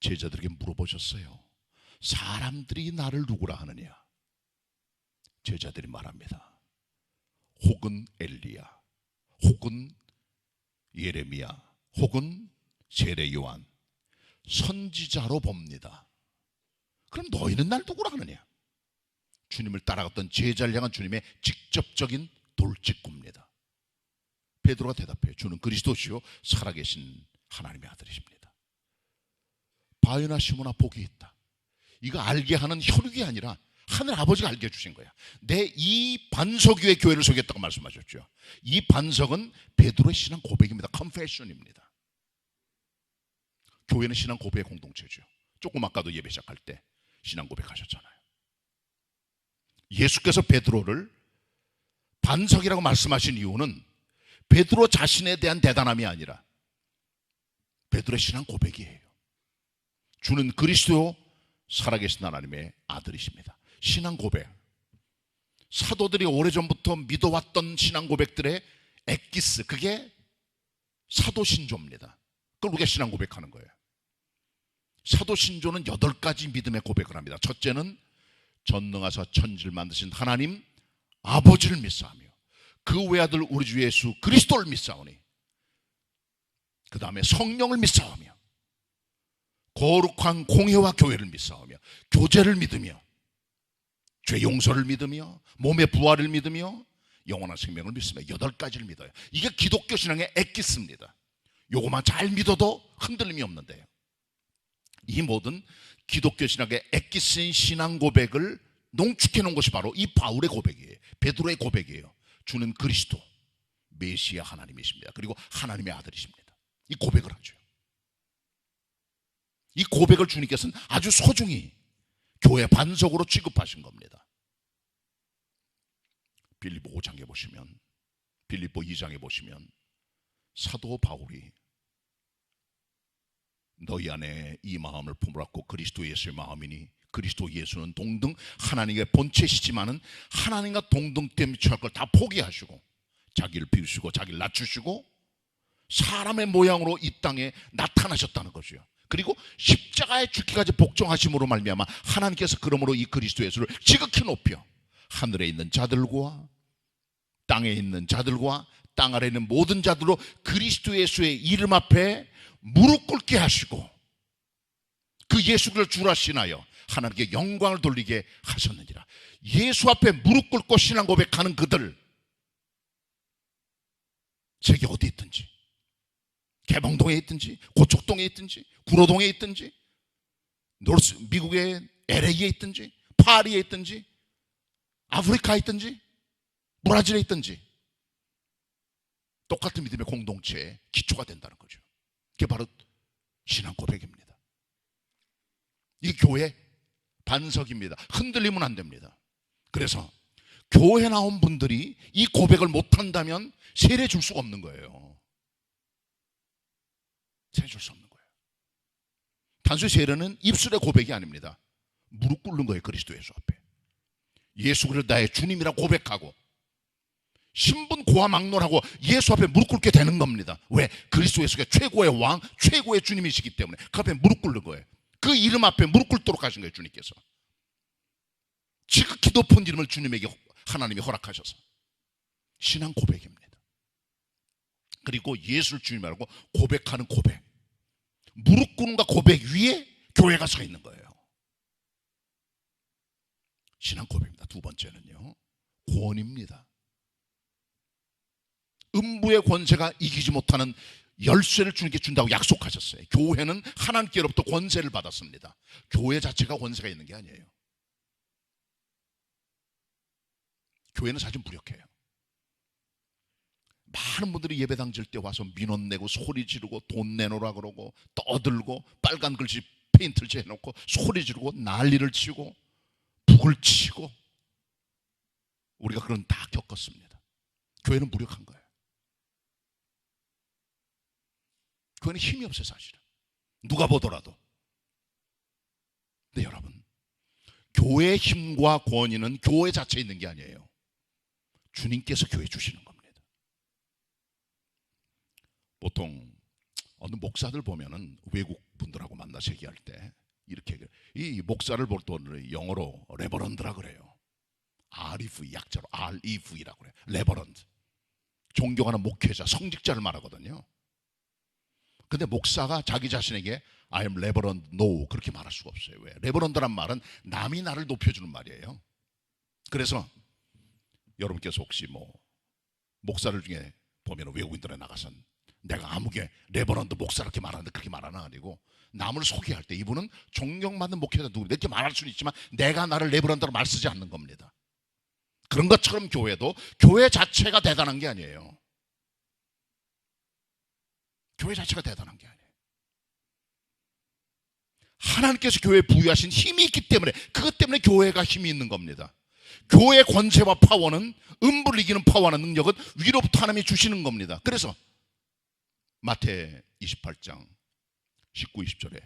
제자들에게 물어보셨어요. 사람들이 나를 누구라 하느냐? 제자들이 말합니다. 혹은 엘리야, 혹은 예레미야, 혹은 세례 요한, 선지자로 봅니다. 그럼 너희는 날 누구라 하느냐? 주님을 따라갔던 제자를 향한 주님의 직접적인 돌직구입니다. 베드로가 대답해요. 주는 그리스도시요 살아계신 하나님의 아들이십니다. 바요나 시몬아 복이 있다. 이거 알게 하는 혈육이 아니라 하늘 아버지가 알게 해주신 거야. 내 이 반석 위에 교회를 서겠다고 말씀하셨죠. 이 반석은 베드로의 신앙 고백입니다. 컨페션입니다. 교회는 신앙 고백의 공동체죠. 조금 아까도 예배 시작할 때 신앙 고백하셨잖아요. 예수께서 베드로를 반석이라고 말씀하신 이유는 베드로 자신에 대한 대단함이 아니라 베드로의 신앙 고백이에요. 주는 그리스도 살아계신 하나님의 아들이십니다. 신앙 고백. 사도들이 오래전부터 믿어왔던 신앙 고백들의 엑기스, 그게 사도신조입니다. 그걸 우리가 신앙 고백하는 거예요. 사도신조는 8가지 믿음의 고백을 합니다. 첫째는 전능하사 천지를 만드신 하나님 아버지를 믿사오며 그 외아들 우리 주 예수 그리스도를 믿사오니 그 다음에 성령을 믿사오며 거룩한 공회와 교회를 믿사오며 교제를 믿으며 죄 용서를 믿으며 몸의 부활을 믿으며 영원한 생명을 믿으며 8가지를 믿어요. 이게 기독교 신앙의 엑기스입니다. 요거만 잘 믿어도 흔들림이 없는데요. 이 모든 기독교 신학의 엑기스인 신앙 고백을 농축해 놓은 것이 바로 이 바울의 고백이에요. 베드로의 고백이에요. 주는 그리스도 메시아 하나님이십니다. 그리고 하나님의 아들이십니다. 이 고백을 하죠. 이 고백을 주님께서는 아주 소중히 교회 반석으로 취급하신 겁니다. 빌립보 5장에 보시면, 빌립보 2장에 보시면 사도 바울이 너희 안에 이 마음을 품으라고 그리스도 예수의 마음이니 그리스도 예수는 동등 하나님의 본체시지만은 하나님과 동등됨 취할 걸 다 포기하시고 자기를 비우시고 자기를 낮추시고 사람의 모양으로 이 땅에 나타나셨다는 거죠. 그리고 십자가에 죽기까지 복종하심으로 말미암아 하나님께서 그러므로 이 그리스도 예수를 지극히 높여 하늘에 있는 자들과 땅에 있는 자들과 땅 아래 있는 모든 자들로 그리스도 예수의 이름 앞에 무릎 꿇게 하시고 그 예수를 주라시나요 하나님께 영광을 돌리게 하셨느니라. 예수 앞에 무릎 꿇고 신앙 고백하는 그들, 세계 어디에 있든지, 개봉동에 있든지 고척동에 있든지 구로동에 있든지 미국의 LA에 있든지 파리에 있든지 아프리카에 있든지 브라질에 있든지 똑같은 믿음의 공동체의 기초가 된다는 거죠. 그게 바로 신앙 고백입니다. 이 교회 반석입니다. 흔들리면 안 됩니다. 그래서 교회 나온 분들이 이 고백을 못한다면 세례 줄 수가 없는 거예요. 세례 줄 수 없는 거예요. 단순히 세례는 입술의 고백이 아닙니다. 무릎 꿇는 거예요. 그리스도 예수 앞에 예수 그리스도 나의 주님이라고 고백하고 신분 고하 막론하고 예수 앞에 무릎 꿇게 되는 겁니다. 왜? 그리스도 예수가 최고의 왕, 최고의 주님이시기 때문에 그 앞에 무릎 꿇는 거예요. 그 이름 앞에 무릎 꿇도록 하신 거예요. 주님께서 지극히 높은 이름을 주님에게 하나님이 허락하셔서 신앙 고백입니다. 그리고 예수를 주님이라고 고백하는 고백, 무릎 꿇는과 고백 위에 교회가 서 있는 거예요. 신앙 고백입니다. 두 번째는요, 구원입니다. 음부의 권세가 이기지 못하는 열쇠를 주님께 준다고 약속하셨어요. 교회는 하나님께로부터 권세를 받았습니다. 교회 자체가 권세가 있는 게 아니에요. 교회는 사실 무력해요. 많은 분들이 예배당 질 때 와서 민원 내고 소리 지르고 돈 내놓으라 그러고 떠들고 빨간 글씨 페인트를 칠해놓고 소리 지르고 난리를 치고 북을 치고 우리가 그런 다 겪었습니다. 교회는 무력한 거예요. 교회는 힘이 없어요. 사실은 누가 보더라도. 근데 여러분, 교회의 힘과 권위는 교회 자체에 있는 게 아니에요. 주님께서 교회 주시는 겁니다. 보통 어느 목사들 보면은 외국 분들하고 만나서 얘기할 때 이렇게 이 목사를 볼 때 영어로 레버런드라 그래요. REV 약자로 REV라고 그래요. 레버런드. 존경하는 목회자, 성직자를 말하거든요. 근데 목사가 자기 자신에게 I am Reverend No 그렇게 말할 수가 없어요. 왜? 레버런드란 말은 남이 나를 높여주는 말이에요. 그래서 여러분께서 혹시 뭐 목사들 중에 보면 외국인들에 나가선 내가 아무개 레버넌트 목사 이렇게 말하는데 그렇게 말하는 아니고, 남을 소개할 때 이분은 존경받는 목회자 누구 이렇게 말할 수는 있지만 내가 나를 레버넌트로 말 쓰지 않는 겁니다. 그런 것처럼 교회도 교회 자체가 대단한 게 아니에요. 교회 자체가 대단한 게 아니에요. 하나님께서 교회에 부여하신 힘이 있기 때문에, 그것 때문에 교회가 힘이 있는 겁니다. 교회의 권세와 파워는, 음부를 이기는 파워나 능력은 위로부터 하나님이 주시는 겁니다. 그래서 마태 28장 19, 20절에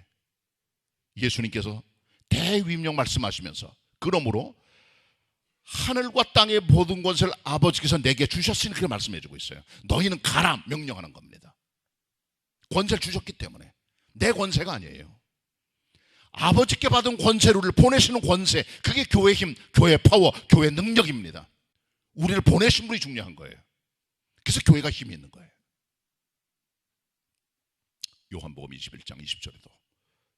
예수님께서 대위임령 말씀하시면서, 그러므로 하늘과 땅의 모든 권세를 아버지께서 내게 주셨으니 그렇게 말씀해 주고 있어요. 너희는 가라 명령하는 겁니다. 권세를 주셨기 때문에. 내 권세가 아니에요. 아버지께 받은 권세를 우리를 보내시는 권세, 그게 교회 힘, 교회 파워, 교회 능력입니다. 우리를 보내신 분이 중요한 거예요. 그래서 교회가 힘이 있는 거예요. 요한복음 21장 20절에도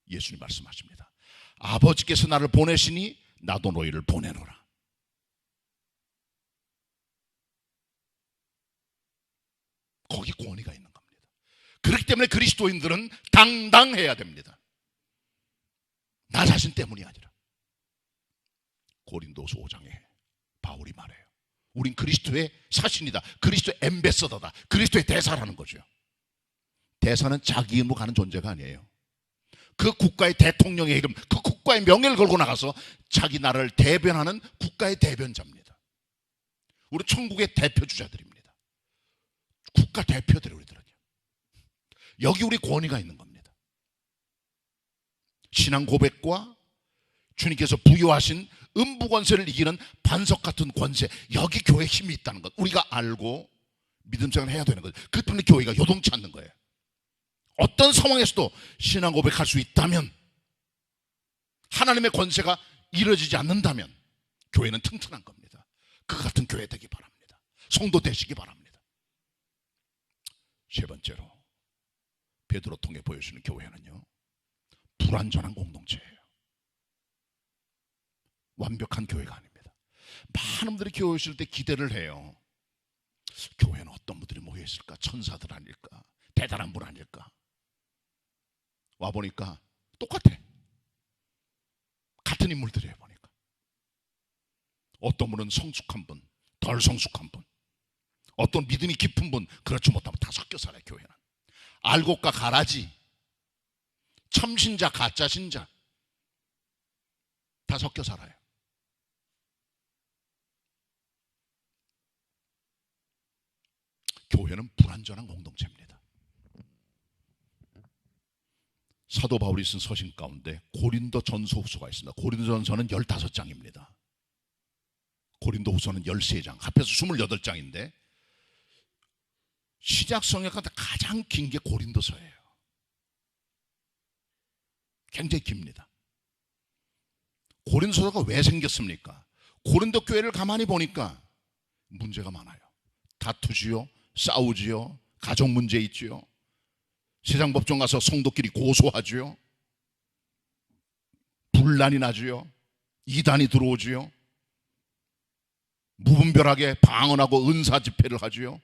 예수님 말씀하십니다. 아버지께서 나를 보내시니 나도 너희를 보내노라. 거기 권위가 있는 겁니다. 그렇기 때문에 그리스도인들은 당당해야 됩니다. 나 자신 때문이 아니라. 고린도서 5장에 바울이 말해요. 우린 그리스도의 사신이다. 그리스도의 엠베서더다. 그리스도의 대사라는 거죠. 대사는 자기 이름으로 가는 존재가 아니에요. 그 국가의 대통령의 이름, 그 국가의 명예를 걸고 나가서 자기 나라를 대변하는 국가의 대변자입니다. 우리 천국의 대표주자들입니다. 국가 대표들이 우리들은요. 여기 우리 권위가 있는 겁니다. 신앙 고백과 주님께서 부여하신 음부 권세를 이기는 반석 같은 권세, 여기 교회에 힘이 있다는 것 우리가 알고 믿음 생활을 해야 되는 거죠. 그 때문에 교회가 요동치 않는 거예요. 어떤 상황에서도 신앙 고백할 수 있다면, 하나님의 권세가 이루어지지 않는다면 교회는 튼튼한 겁니다. 그 같은 교회 되기 바랍니다. 성도 되시기 바랍니다. 세 번째로 베드로 통해 보여주는 교회는요, 불완전한 공동체예요. 완벽한 교회가 아닙니다. 많은 분들이 교회 오실 때 기대를 해요. 교회는 어떤 분들이 모여 있을까? 천사들 아닐까? 대단한 분 아닐까? 와보니까 똑같아. 같은 인물들이에요. 보니까 어떤 분은 성숙한 분, 덜 성숙한 분, 어떤 믿음이 깊은 분, 그렇지 못하면 다 섞여 살아요. 교회는 알곡과 가라지, 참신자 가짜신자 다 섞여 살아요. 교회는 불완전한 공동체입니다. 사도 바울이 쓴 서신 가운데 고린도 전서 후서가 있습니다. 고린도 전서는 15장입니다. 고린도 후서는 13장, 합해서 28장인데 시작 성경과 가장 긴 게 고린도서예요. 굉장히 깁니다. 고린도서가 왜 생겼습니까? 고린도 교회를 가만히 보니까 문제가 많아요. 다투지요, 싸우지요, 가정 문제 있지요, 세상 법정 가서 성도끼리 고소하지요, 분란이 나지요, 이단이 들어오지요, 무분별하게 방언하고 은사 집회를 하지요,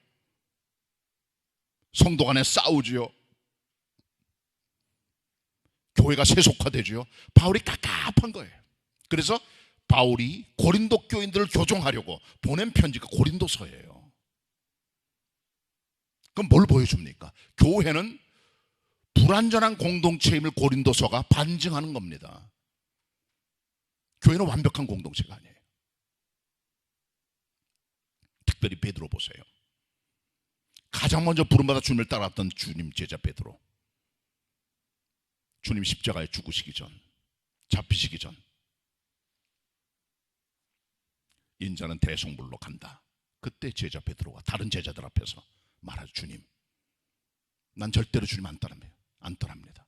성도 간에 싸우지요, 교회가 세속화되지요. 바울이 깝깝한 거예요. 그래서 바울이 고린도 교인들을 교정하려고 보낸 편지가 고린도서예요. 그럼 뭘 보여줍니까? 교회는 불완전한 공동체임을 고린도서가 반증하는 겁니다. 교회는 완벽한 공동체가 아니에요. 특별히 베드로 보세요. 가장 먼저 부름받아 주님을 따랐던 주님 제자 베드로. 주님 십자가에 죽으시기 전, 잡히시기 전, 인자는 대성불로 간다. 그때 제자 베드로가 다른 제자들 앞에서 말하죠. 주님, 난 절대로 주님 안 떠납니다.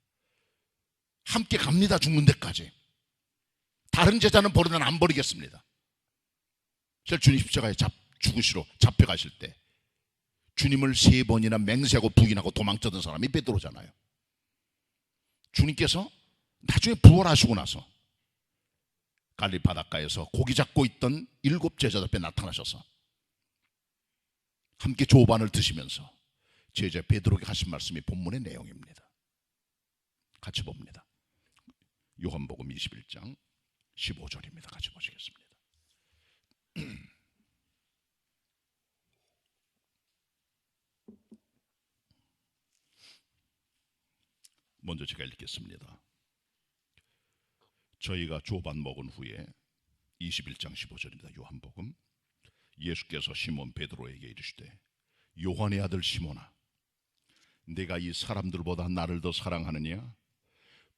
함께 갑니다. 죽는 데까지. 다른 제자는 버리면 안 버리겠습니다. 실제 주님 십자가에 죽으시러 잡혀가실 때 주님을 3번이나 맹세하고 부인하고 도망쳤던 사람이 베드로잖아요. 주님께서 나중에 부활하시고 나서 갈릴리 바닷가에서 고기 잡고 있던 7 제자들 앞에 나타나셔서 함께 조반을 드시면서 제자 베드로에게 하신 말씀이 본문의 내용입니다. 같이 봅니다. 요한복음 21장 15절입니다. 같이 보시겠습니다. 먼저 제가 읽겠습니다. 저희가 조반 먹은 후에 21장 15절입니다. 요한복음. 예수께서 시몬 베드로에게 이르시되 요한의 아들 시몬아, 내가 이 사람들보다 나를 더 사랑하느냐?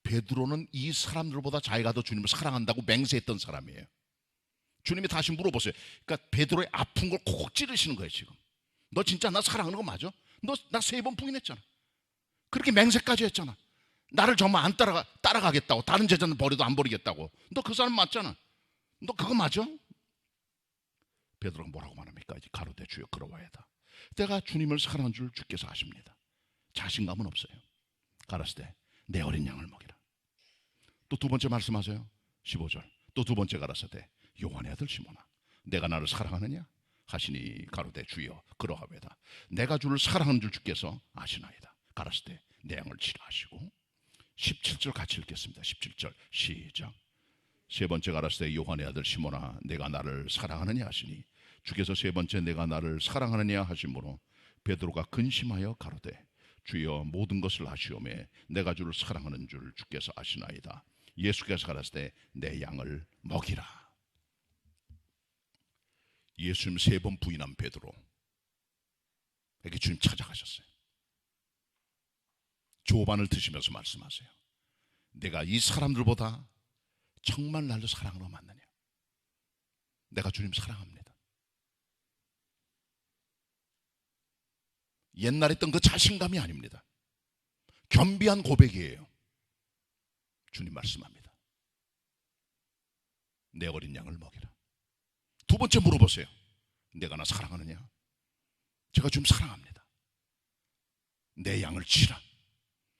베드로는 이 사람들보다 자기가 더 주님을 사랑한다고 맹세했던 사람이에요. 주님이 다시 물어보세요. 그러니까 베드로의 아픈 걸 콕 찌르시는 거예요. 지금 너 진짜 나 사랑하는 거 맞아? 너 나 3번 부인했잖아. 그렇게 맹세까지 했잖아. 나를 정말 안 따라가겠다고, 다른 제자는 버려도 안 버리겠다고. 너 그 사람 맞잖아. 너 그거 맞아? 베드로가 뭐라고 말합니까? 이제 가로되 주여 그러하이다. 내가 주님을 사랑한 줄 주께서 아십니다. 자신감은 없어요. 가라사대 내 어린 양을 먹이라. 또 두 번째 말씀하세요. 15절. 또 두 번째 가라사대 요한의 아들 시몬아, 내가 나를 사랑하느냐 하시니 가로되 주여 그러하이다. 내가 주를 사랑하는 줄 주께서 아시나이다. 가라사대 내 양을 치라 하시고 17절 같이 읽겠습니다. 17절 시작. 세 번째 가라사대 요한의 아들 시몬아, 내가 나를 사랑하느냐 하시니 주께서 세 번째 내가 나를 사랑하느냐 하심으로 베드로가 근심하여 가로되 주여 모든 것을 아시오매 내가 주를 사랑하는 줄 주께서 아시나이다. 예수께서 가라사대 내 양을 먹이라. 예수님 3번 부인한 베드로에게 주님 찾아가셨어요. 조반을 드시면서 말씀하세요. 내가 이 사람들보다 정말 나를 사랑하는 거 맞느냐? 내가 주님 사랑합니다. 옛날에 했던 그 자신감이 아닙니다. 겸비한 고백이에요. 주님 말씀합니다. 내 어린 양을 먹이라. 두 번째 물어보세요. 내가 나 사랑하느냐? 제가 주님 사랑합니다. 내 양을 치라.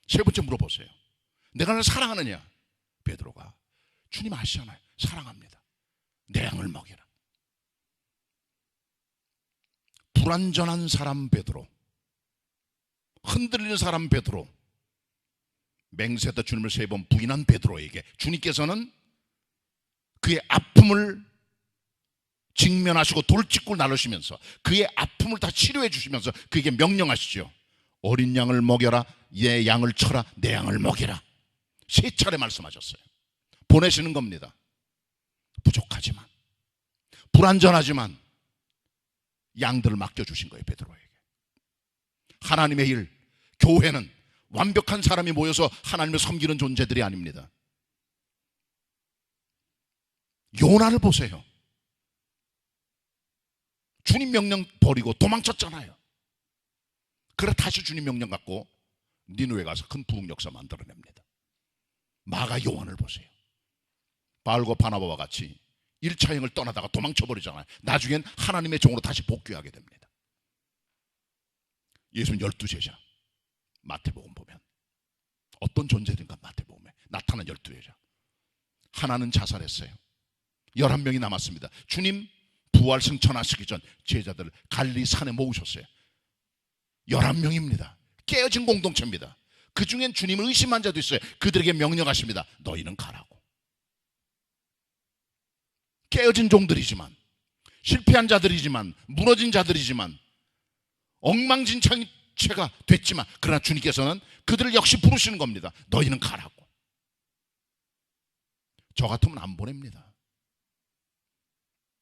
세 번째 물어보세요. 내가 나를 사랑하느냐? 베드로가 주님 아시잖아요. 사랑합니다. 내 양을 먹이라. 불완전한 사람 베드로, 흔들리는 사람 베드로, 맹세했다 주님을 3번 부인한 베드로에게 주님께서는 그의 아픔을 직면하시고 돌직구를 나누시면서 그의 아픔을 다 치료해 주시면서 그에게 명령하시죠. 어린 양을 먹여라. 얘 양을 쳐라. 내 양을 먹이라. 3차례 말씀하셨어요. 보내시는 겁니다. 부족하지만, 불완전하지만 양들을 맡겨주신 거예요. 베드로에게. 하나님의 일, 교회는 완벽한 사람이 모여서 하나님을 섬기는 존재들이 아닙니다. 요나를 보세요. 주님 명령 버리고 도망쳤잖아요. 그래 다시 주님 명령 갖고 니느웨 가서 큰 부흥 역사 만들어냅니다. 마가 요한을 보세요. 바알과 바나바와 같이 1차 여행을 떠나다가 도망쳐버리잖아요. 나중엔 하나님의 종으로 다시 복귀하게 됩니다. 예수님 12제자 마태복음 보면 어떤 존재든가 마태복음에 나타난 12제자 하나는 자살했어요. 11명이 남았습니다. 주님 부활 승천하시기 전 제자들을 갈릴리 산에 모으셨어요. 11명입니다. 깨어진 공동체입니다. 그 중엔 주님을 의심한 자도 있어요. 그들에게 명령하십니다. 너희는 가라고. 깨어진 종들이지만, 실패한 자들이지만, 무너진 자들이지만, 엉망진창체가 됐지만, 그러나 주님께서는 그들을 역시 부르시는 겁니다. 너희는 가라고. 저 같으면 안 보냅니다.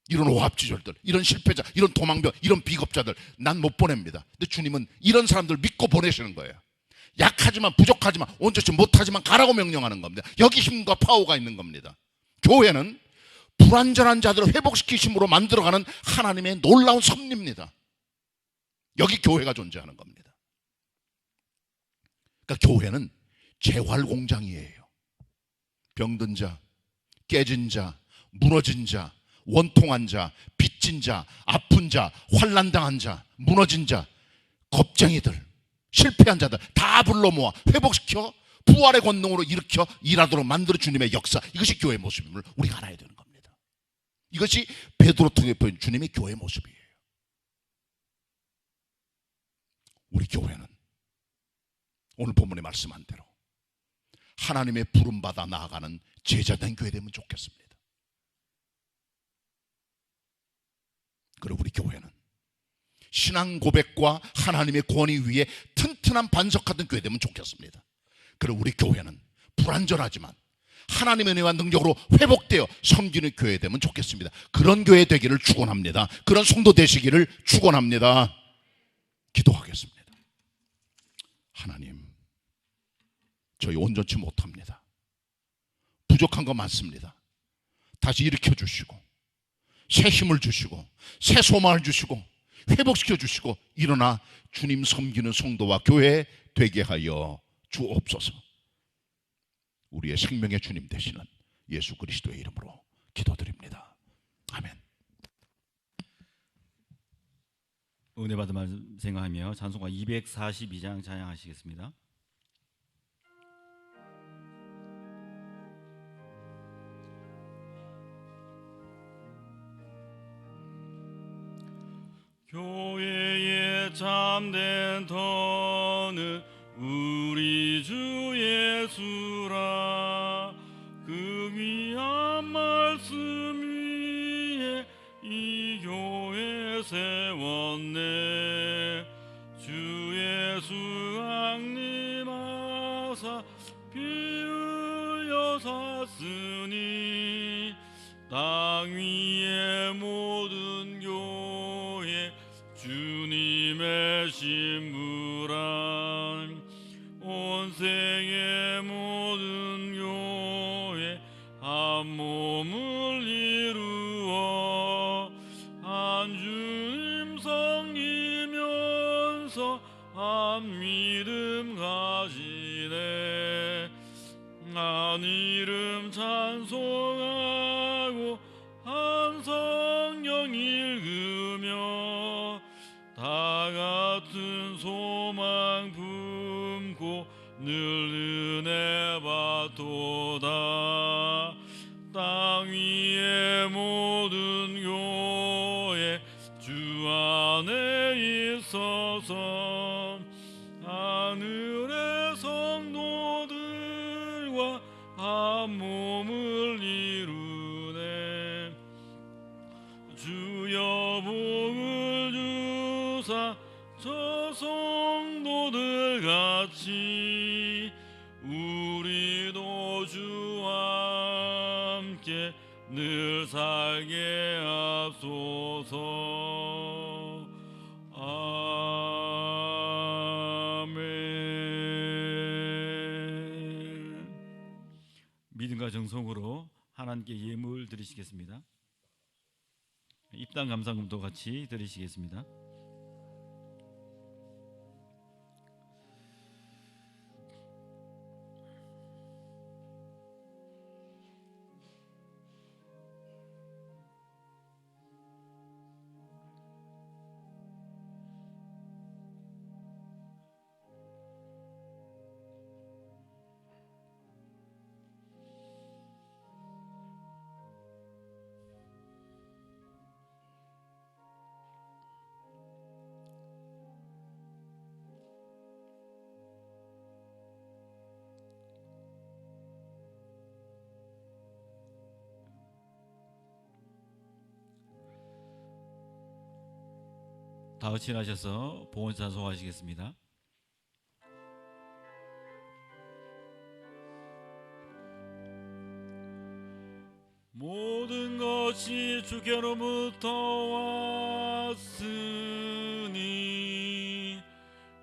이런 오합지졸들, 이런 실패자, 이런 도망병, 이런 비겁자들 난 못 보냅니다. 근데 주님은 이런 사람들 믿고 보내시는 거예요. 약하지만 부족하지만 온전치 못하지만 가라고 명령하는 겁니다. 여기 힘과 파워가 있는 겁니다. 교회는 불완전한 자들을 회복시키심으로 만들어가는 하나님의 놀라운 섭리입니다. 여기 교회가 존재하는 겁니다. 그러니까 교회는 재활공장이에요. 병든 자, 깨진 자, 무너진 자, 원통한 자, 빚진 자, 아픈 자, 환난당한 자, 무너진 자, 겁쟁이들, 실패한 자들 다 불러 모아 회복시켜 부활의 권능으로 일으켜 일하도록 만들어 주님의 역사, 이것이 교회의 모습임을 우리가 알아야 되는 겁니다. 이것이 베드로 통해 보인 주님의 교회 모습이에요. 우리 교회는 오늘 본문에 말씀한 대로 하나님의 부름받아 나아가는 제자된 교회 되면 좋겠습니다. 그리고 우리 교회는 신앙 고백과 하나님의 권위 위에 튼튼한 반석하던 교회 되면 좋겠습니다. 그리고 우리 교회는 불완전하지만 하나님의 은혜와 능력으로 회복되어 섬기는 교회 되면 좋겠습니다. 그런 교회 되기를 축원합니다. 그런 성도 되시기를 축원합니다. 기도하겠습니다. 하나님, 저희 온전치 못합니다. 부족한 거 많습니다. 다시 일으켜 주시고 새 힘을 주시고 새 소망을 주시고 회복시켜 주시고 일어나 주님 섬기는 성도와 교회 되게 하여 주옵소서. 우리의 생명의 주님 되시는 예수 그리스도의 이름으로 기도드립니다. 아멘. 은혜 받은 말씀 생각하며 찬송가 242장 찬양하시겠습니다. 교회의 참된 터는 우리 주 예수라. 그 귀한 말씀 위에 이 교회 세웠네. 주 예수 강림하사 피 흘려 샀으니 땅 위의 모든 교회 주님의 신부란 온 세계 모든 교회 한 몸을 이루어 한 주님 섬기면서 한 믿음 가지네. 한 이름 찬송하고 한 성경 읽으며 다 같은 소망 품고 늘 은혜 받도다. 땅 위의 모든 교회 주 안에 있어서 하늘의 성도들과 한 몸을 이루네. 주여 복을 주사 저 성도들 같이 우리도 주와 함께 늘 살게 하소서. 아멘. 믿음과 정성으로 하나님께 예물 드리시겠습니다. 입당 감사금도 같이 드리시겠습니다. 다 의친하셔서 봉헌 찬송하시겠습니다. 모든 것이 주께로부터 왔으니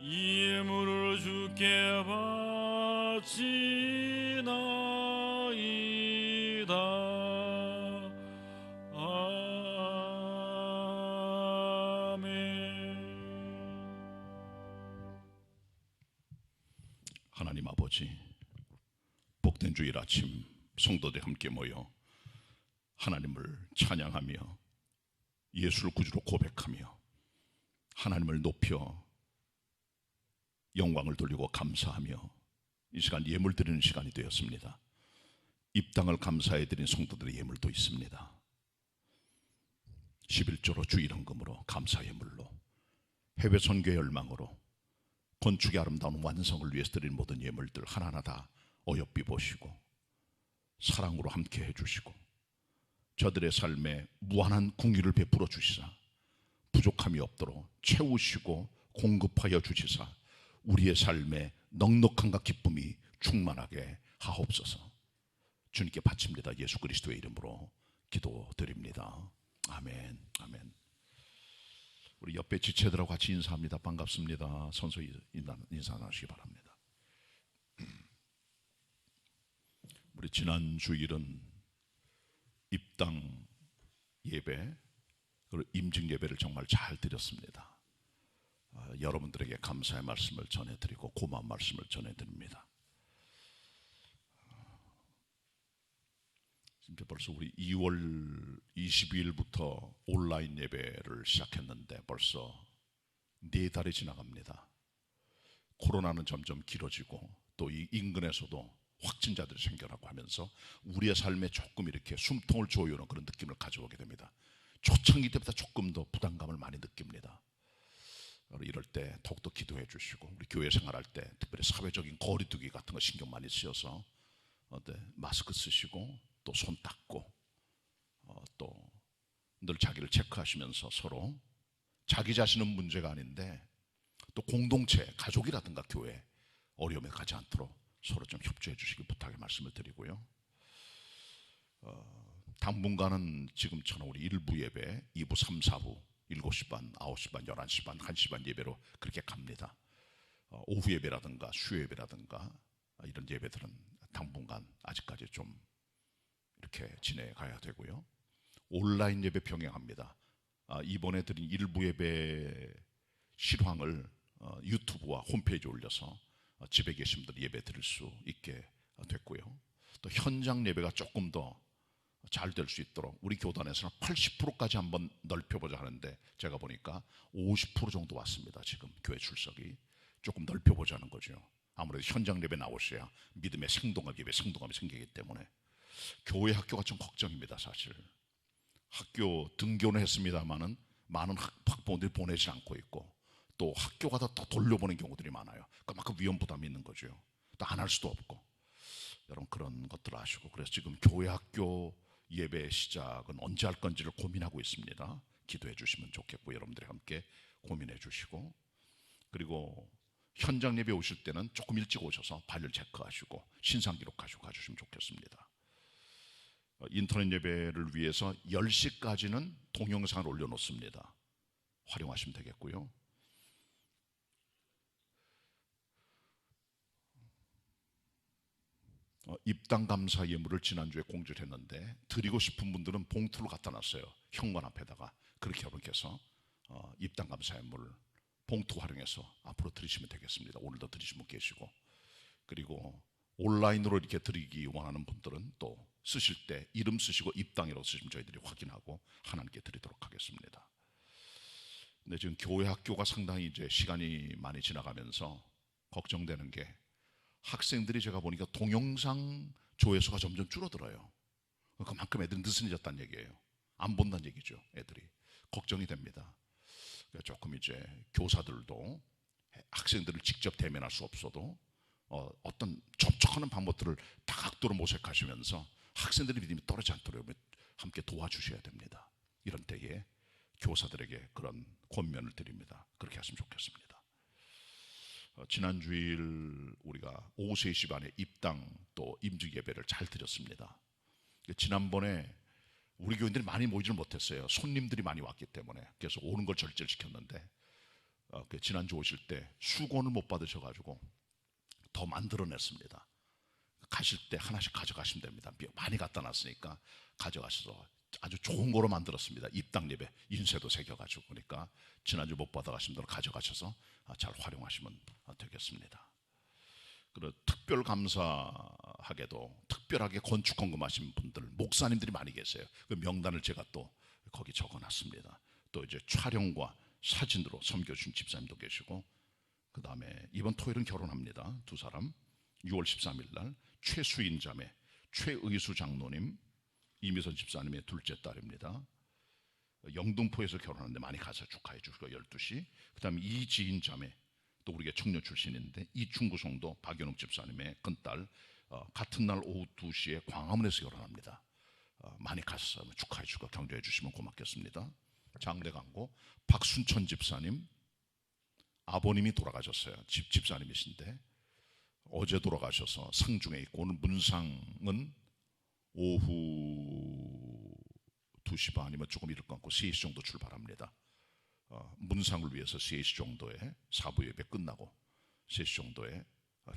이 예물을 주께 바치나이다. 하나님 아버지, 복된 주일 아침 성도들 함께 모여 하나님을 찬양하며 예수를 구주로 고백하며 하나님을 높여 영광을 돌리고 감사하며 이 시간 예물 드리는 시간이 되었습니다. 입당을 감사해 드린 성도들의 예물도 있습니다. 11조로 주일헌금으로 감사 예물로 해외 선교의 열망으로 건축의 아름다운 완성을 위해서 드린 모든 예물들 하나하나 다 어여삐 보시고 사랑으로 함께 해주시고 저들의 삶에 무한한 궁유를 베풀어 주시사 부족함이 없도록 채우시고 공급하여 주시사 우리의 삶에 넉넉함과 기쁨이 충만하게 하옵소서. 주님께 바칩니다. 예수 그리스도의 이름으로 기도드립니다. 아멘. 아멘. 우리 옆에 지체들하고 같이 인사합니다. 반갑습니다. 선소히 인사 나누시기 바랍니다. 우리 지난 주일은 입당 예배 그리고 임직 예배를 정말 잘 드렸습니다. 여러분들에게 감사의 말씀을 전해드리고 고마운 말씀을 전해드립니다. 진짜 벌써 우리 2월 22일부터 온라인 예배를 시작했는데 벌써 4달이 지나갑니다. 코로나는 점점 길어지고 또 이 인근에서도 확진자들이 생겨나고 하면서 우리의 삶에 조금 이렇게 숨통을 조여오는 그런 느낌을 가져오게 됩니다. 초창기 때보다 조금 더 부담감을 많이 느낍니다. 이럴 때 더욱더 기도해 주시고 우리 교회 생활할 때 특별히 사회적인 거리두기 같은 거 신경 많이 쓰여서 마스크 쓰시고 또 손 닦고 또 늘 자기를 체크하시면서 서로 자기 자신은 문제가 아닌데 또 공동체, 가족이라든가 교회 어려움에 가지 않도록 서로 좀 협조해 주시기 부탁의 말씀을 드리고요. 당분간은 지금처럼 우리 1부 예배, 2부, 3, 4부 7시 반, 9시 반, 11시 반, 1시 반 예배로 그렇게 갑니다. 오후 예배라든가 수요 예배라든가 이런 예배들은 당분간 아직까지 좀 이렇게 진행가야 되고요. 온라인 예배 병행합니다. 이번에 드린 1부 예배 실황을 유튜브와 홈페이지에 올려서 집에 계신 분들 예배 드릴 수 있게 됐고요. 또 현장 예배가 조금 더 잘 될 수 있도록 우리 교단에서는 80%까지 한번 넓혀보자 하는데 제가 보니까 50% 정도 왔습니다. 지금 교회 출석이 조금 넓혀보자는 거죠. 아무래도 현장 예배 나오셔야 믿음의 생동감, 예배 생동감이 생기기 때문에 교회 학교가 좀 걱정입니다. 사실 학교 등교는 했습니다만은 많은 학부모들이 보내지 않고 있고 또 학교가 더 돌려보는 경우들이 많아요. 그만큼 위험 부담이 있는 거죠. 또 안 할 수도 없고 여러분 그런 것들을 아시고 그래서 지금 교회 학교 예배 시작은 언제 할 건지를 고민하고 있습니다. 기도해 주시면 좋겠고 여러분들이 함께 고민해 주시고 그리고 현장 예배 오실 때는 조금 일찍 오셔서 발열 체크하시고 신상 기록하시고 가주시면 좋겠습니다. 인터넷 예배를 위해서 10시까지는 동영상을 올려놓습니다. 활용하시면 되겠고요. 입당 감사 예물을 지난주에 공지를 했는데 드리고 싶은 분들은 봉투를 갖다 놨어요. 현관 앞에다가 그렇게 여러분께서 입당 감사 예물 봉투 활용해서 앞으로 드리시면 되겠습니다. 오늘도 드리신 분 계시고 그리고 온라인으로 이렇게 드리기 원하는 분들은 또 쓰실 때 이름 쓰시고 입당이라고 쓰시면 저희들이 확인하고 하나님께 드리도록 하겠습니다. 근데 지금 교회 학교가 상당히 이제 시간이 많이 지나가면서 걱정되는 게 학생들이 제가 보니까 동영상 조회수가 점점 줄어들어요. 그만큼 애들이 느슨해졌다는 얘기예요. 안 본다는 얘기죠. 애들이 걱정이 됩니다. 조금 이제 교사들도 학생들을 직접 대면할 수 없어도 어떤 접촉하는 방법들을 다각도로 모색하시면서 학생들의 믿음이 떨어지지 않도록 함께 도와주셔야 됩니다. 이런 때에 교사들에게 그런 권면을 드립니다. 그렇게 하시면 좋겠습니다. 지난 주일 우리가 오후 3시 반에 입당 또 임직 예배를 잘 드렸습니다. 지난번에 우리 교인들이 많이 모이지는 못했어요. 손님들이 많이 왔기 때문에 그래서 오는 걸 절제를 시켰는데 지난주 오실 때 수건을 못 받으셔가지고 더 만들어냈습니다. 가실 때 하나씩 가져가시면 됩니다. 많이 갖다 놨으니까 가져가셔서 아주 좋은 거로 만들었습니다. 입당 예배 인쇄도 새겨가지고 그러니까 지난주 못 받아가신 분들 가져가셔서 잘 활용하시면 되겠습니다. 그리고 특별 감사하게도 특별하게 건축 헌금하신 분들 목사님들이 많이 계세요. 그 명단을 제가 또 거기 적어놨습니다. 또 이제 촬영과 사진으로 섬겨주신 집사님도 계시고 그 다음에 이번 토요일은 결혼합니다. 2사람 6월 13일 날 최수인 자매 최의수 장로님 이미선 집사님의 둘째 딸입니다. 영등포에서 결혼하는데 많이 가서 축하해 주시고 12시 그 다음에 이지인 자매 또 우리가 청년 출신인데 이충구 성도 박연욱 집사님의 큰딸 같은 날 오후 2시에 광화문에서 결혼합니다. 많이 가서 축하해 주고 격려해 주시면 고맙겠습니다. 장대 광고 박순천 집사님 아버님이 돌아가셨어요. 집사님이신데 어제 돌아가셔서 상중에 있고 오늘 문상은 오후 2시 반이면 조금 이를 것 같고 3시 정도 출발합니다. 문상을 위해서 3시 정도에 사부 예배 끝나고 3시 정도에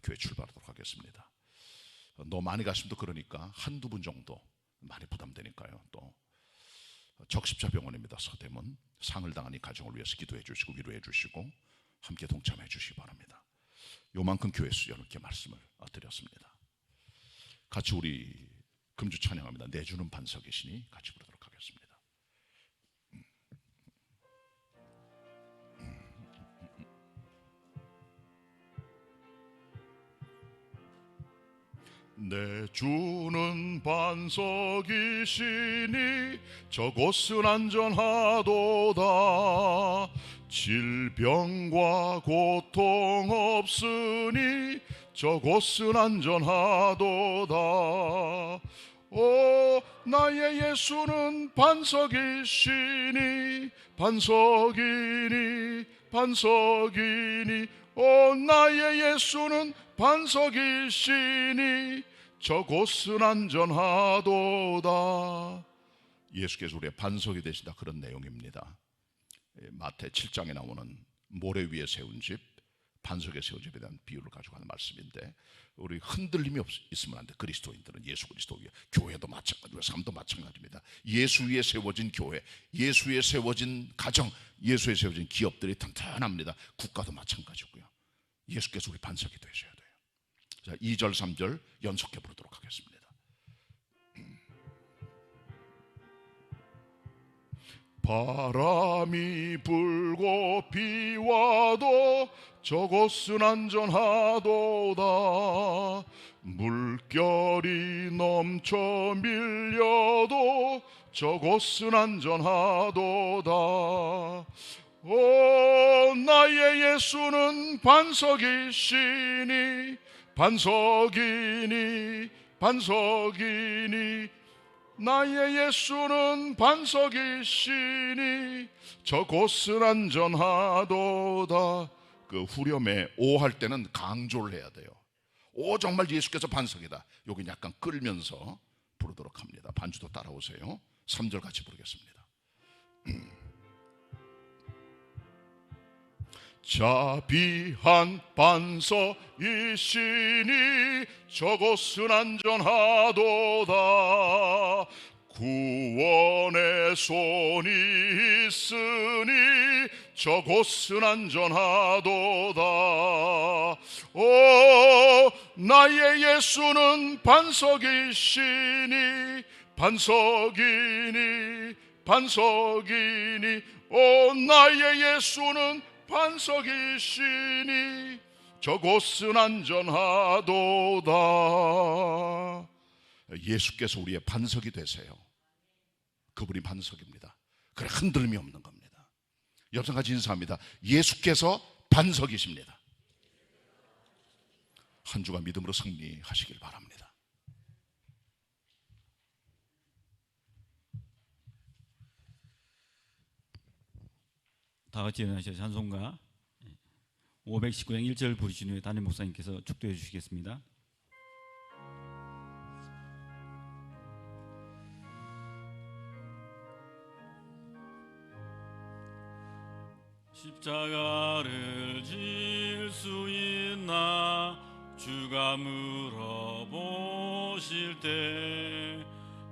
교회 출발하도록 하겠습니다. 너무 많이 가시면 또 그러니까 한두 분 정도 많이 부담되니까요. 또 적십자병원입니다. 서대문 상을 당한 이 가정을 위해서 기도해 주시고 위로해 주시고 함께 동참해 주시기 바랍니다. 요만큼 교회 수 이렇게 말씀을 드렸습니다. 같이 우리 금주 찬양합니다. 내주는 반석이시니 같이 부르도록 하겠습니다. 내주는 반석이시니 저곳은 안전하도다. 질병과 고통 없으니 저곳은 안전하도다. 오 나의 예수는 반석이시니 반석이니 반석이니 오 나의 예수는 반석이시니 저곳은 안전하도다. 예수께서 우리의 반석이 되시다 그런 내용입니다. 마태 7장에 나오는 모래 위에 세운 집 반석에 세운 집에 대한 비유를 가지고 하는 말씀인데 우리 흔들림이 있으면 안 돼. 그리스도인들은 예수 그리스도 위에 교회도 마찬가지고 삶도 마찬가지입니다. 예수 위에 세워진 교회, 예수 위에 세워진 가정, 예수 위에 세워진 기업들이 튼튼합니다. 국가도 마찬가지고요. 예수께서 우리 반석이 되셔야 돼요. 자, 2절 3절 연속해 부르도록 하겠습니다. 바람이 불고 비와도 저곳은 안전하도다. 물결이 넘쳐 밀려도 저곳은 안전하도다. 오 나의 예수는 반석이시니 반석이니 반석이니 나의 예수는 반석이시니 저곳은 안전하도다. 그 후렴에 오 할 때는 강조를 해야 돼요. 오 정말 예수께서 반석이다. 여기 약간 끌면서 부르도록 합니다. 반주도 따라오세요. 3절 같이 부르겠습니다. 자비한 반석이시니 저곳은 안전하도다. 구원의 손이 있으니 저곳은 안전하도다. 오 나의 예수는 반석이시니 반석이니 반석이니 오 나의 예수는 반석이시니 저곳은 안전하도다. 예수께서 우리의 반석이 되세요. 그분이 반석입니다. 그래 흔들림이 없는 겁니다. 옆 사람 같이 인사합니다. 예수께서 반석이십니다. 한 주간 믿음으로 승리하시길 바랍니다. 다 같이 일어나셔서 찬송가 519장 1절 부르신 후에 담임 목사님께서 축도해 주시겠습니다. 십자가를 질 수 있나 주가 물어보실 때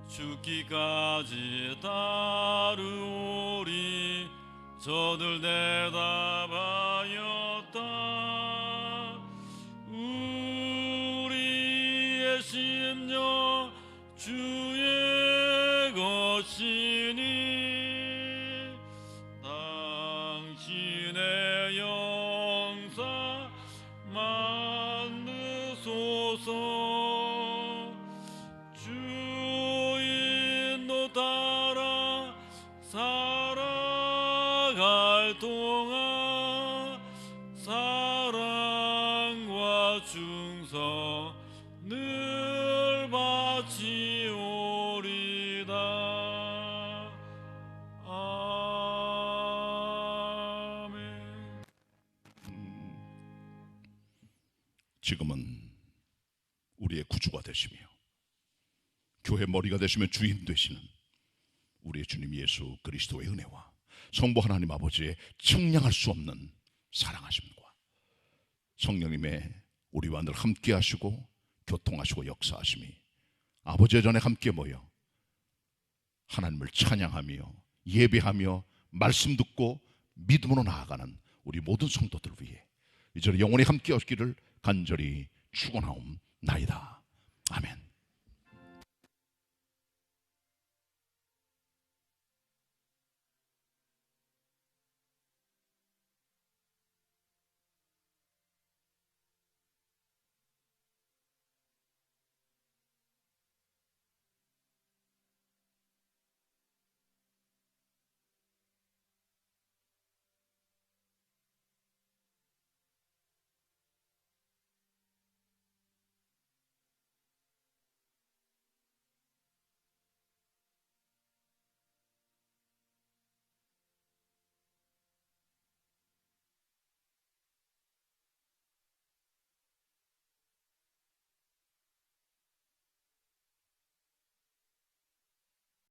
죽기까지 따르오리 저들 대답하였다. 우리의 심령 주의 것이니 당신의 영사 만드소서. 주인도 따라 살아갈 동안 살아갈 충성 늘 바치오리다. 아멘. 지금은 우리의 구주가 되시며 교회 머리가 되시며 주인 되시는 우리의 주님 예수 그리스도의 은혜와 성부 하나님 아버지의 청량할 수 없는 사랑하심과 성령님의 우리와 늘 함께 하시고 교통하시고 역사하심이 아버지의 전에 함께 모여 하나님을 찬양하며 예배하며 말씀 듣고 믿음으로 나아가는 우리 모든 성도들 위해 이제는 영원히 함께 하시기를 간절히 축원하옵나이다. 아멘.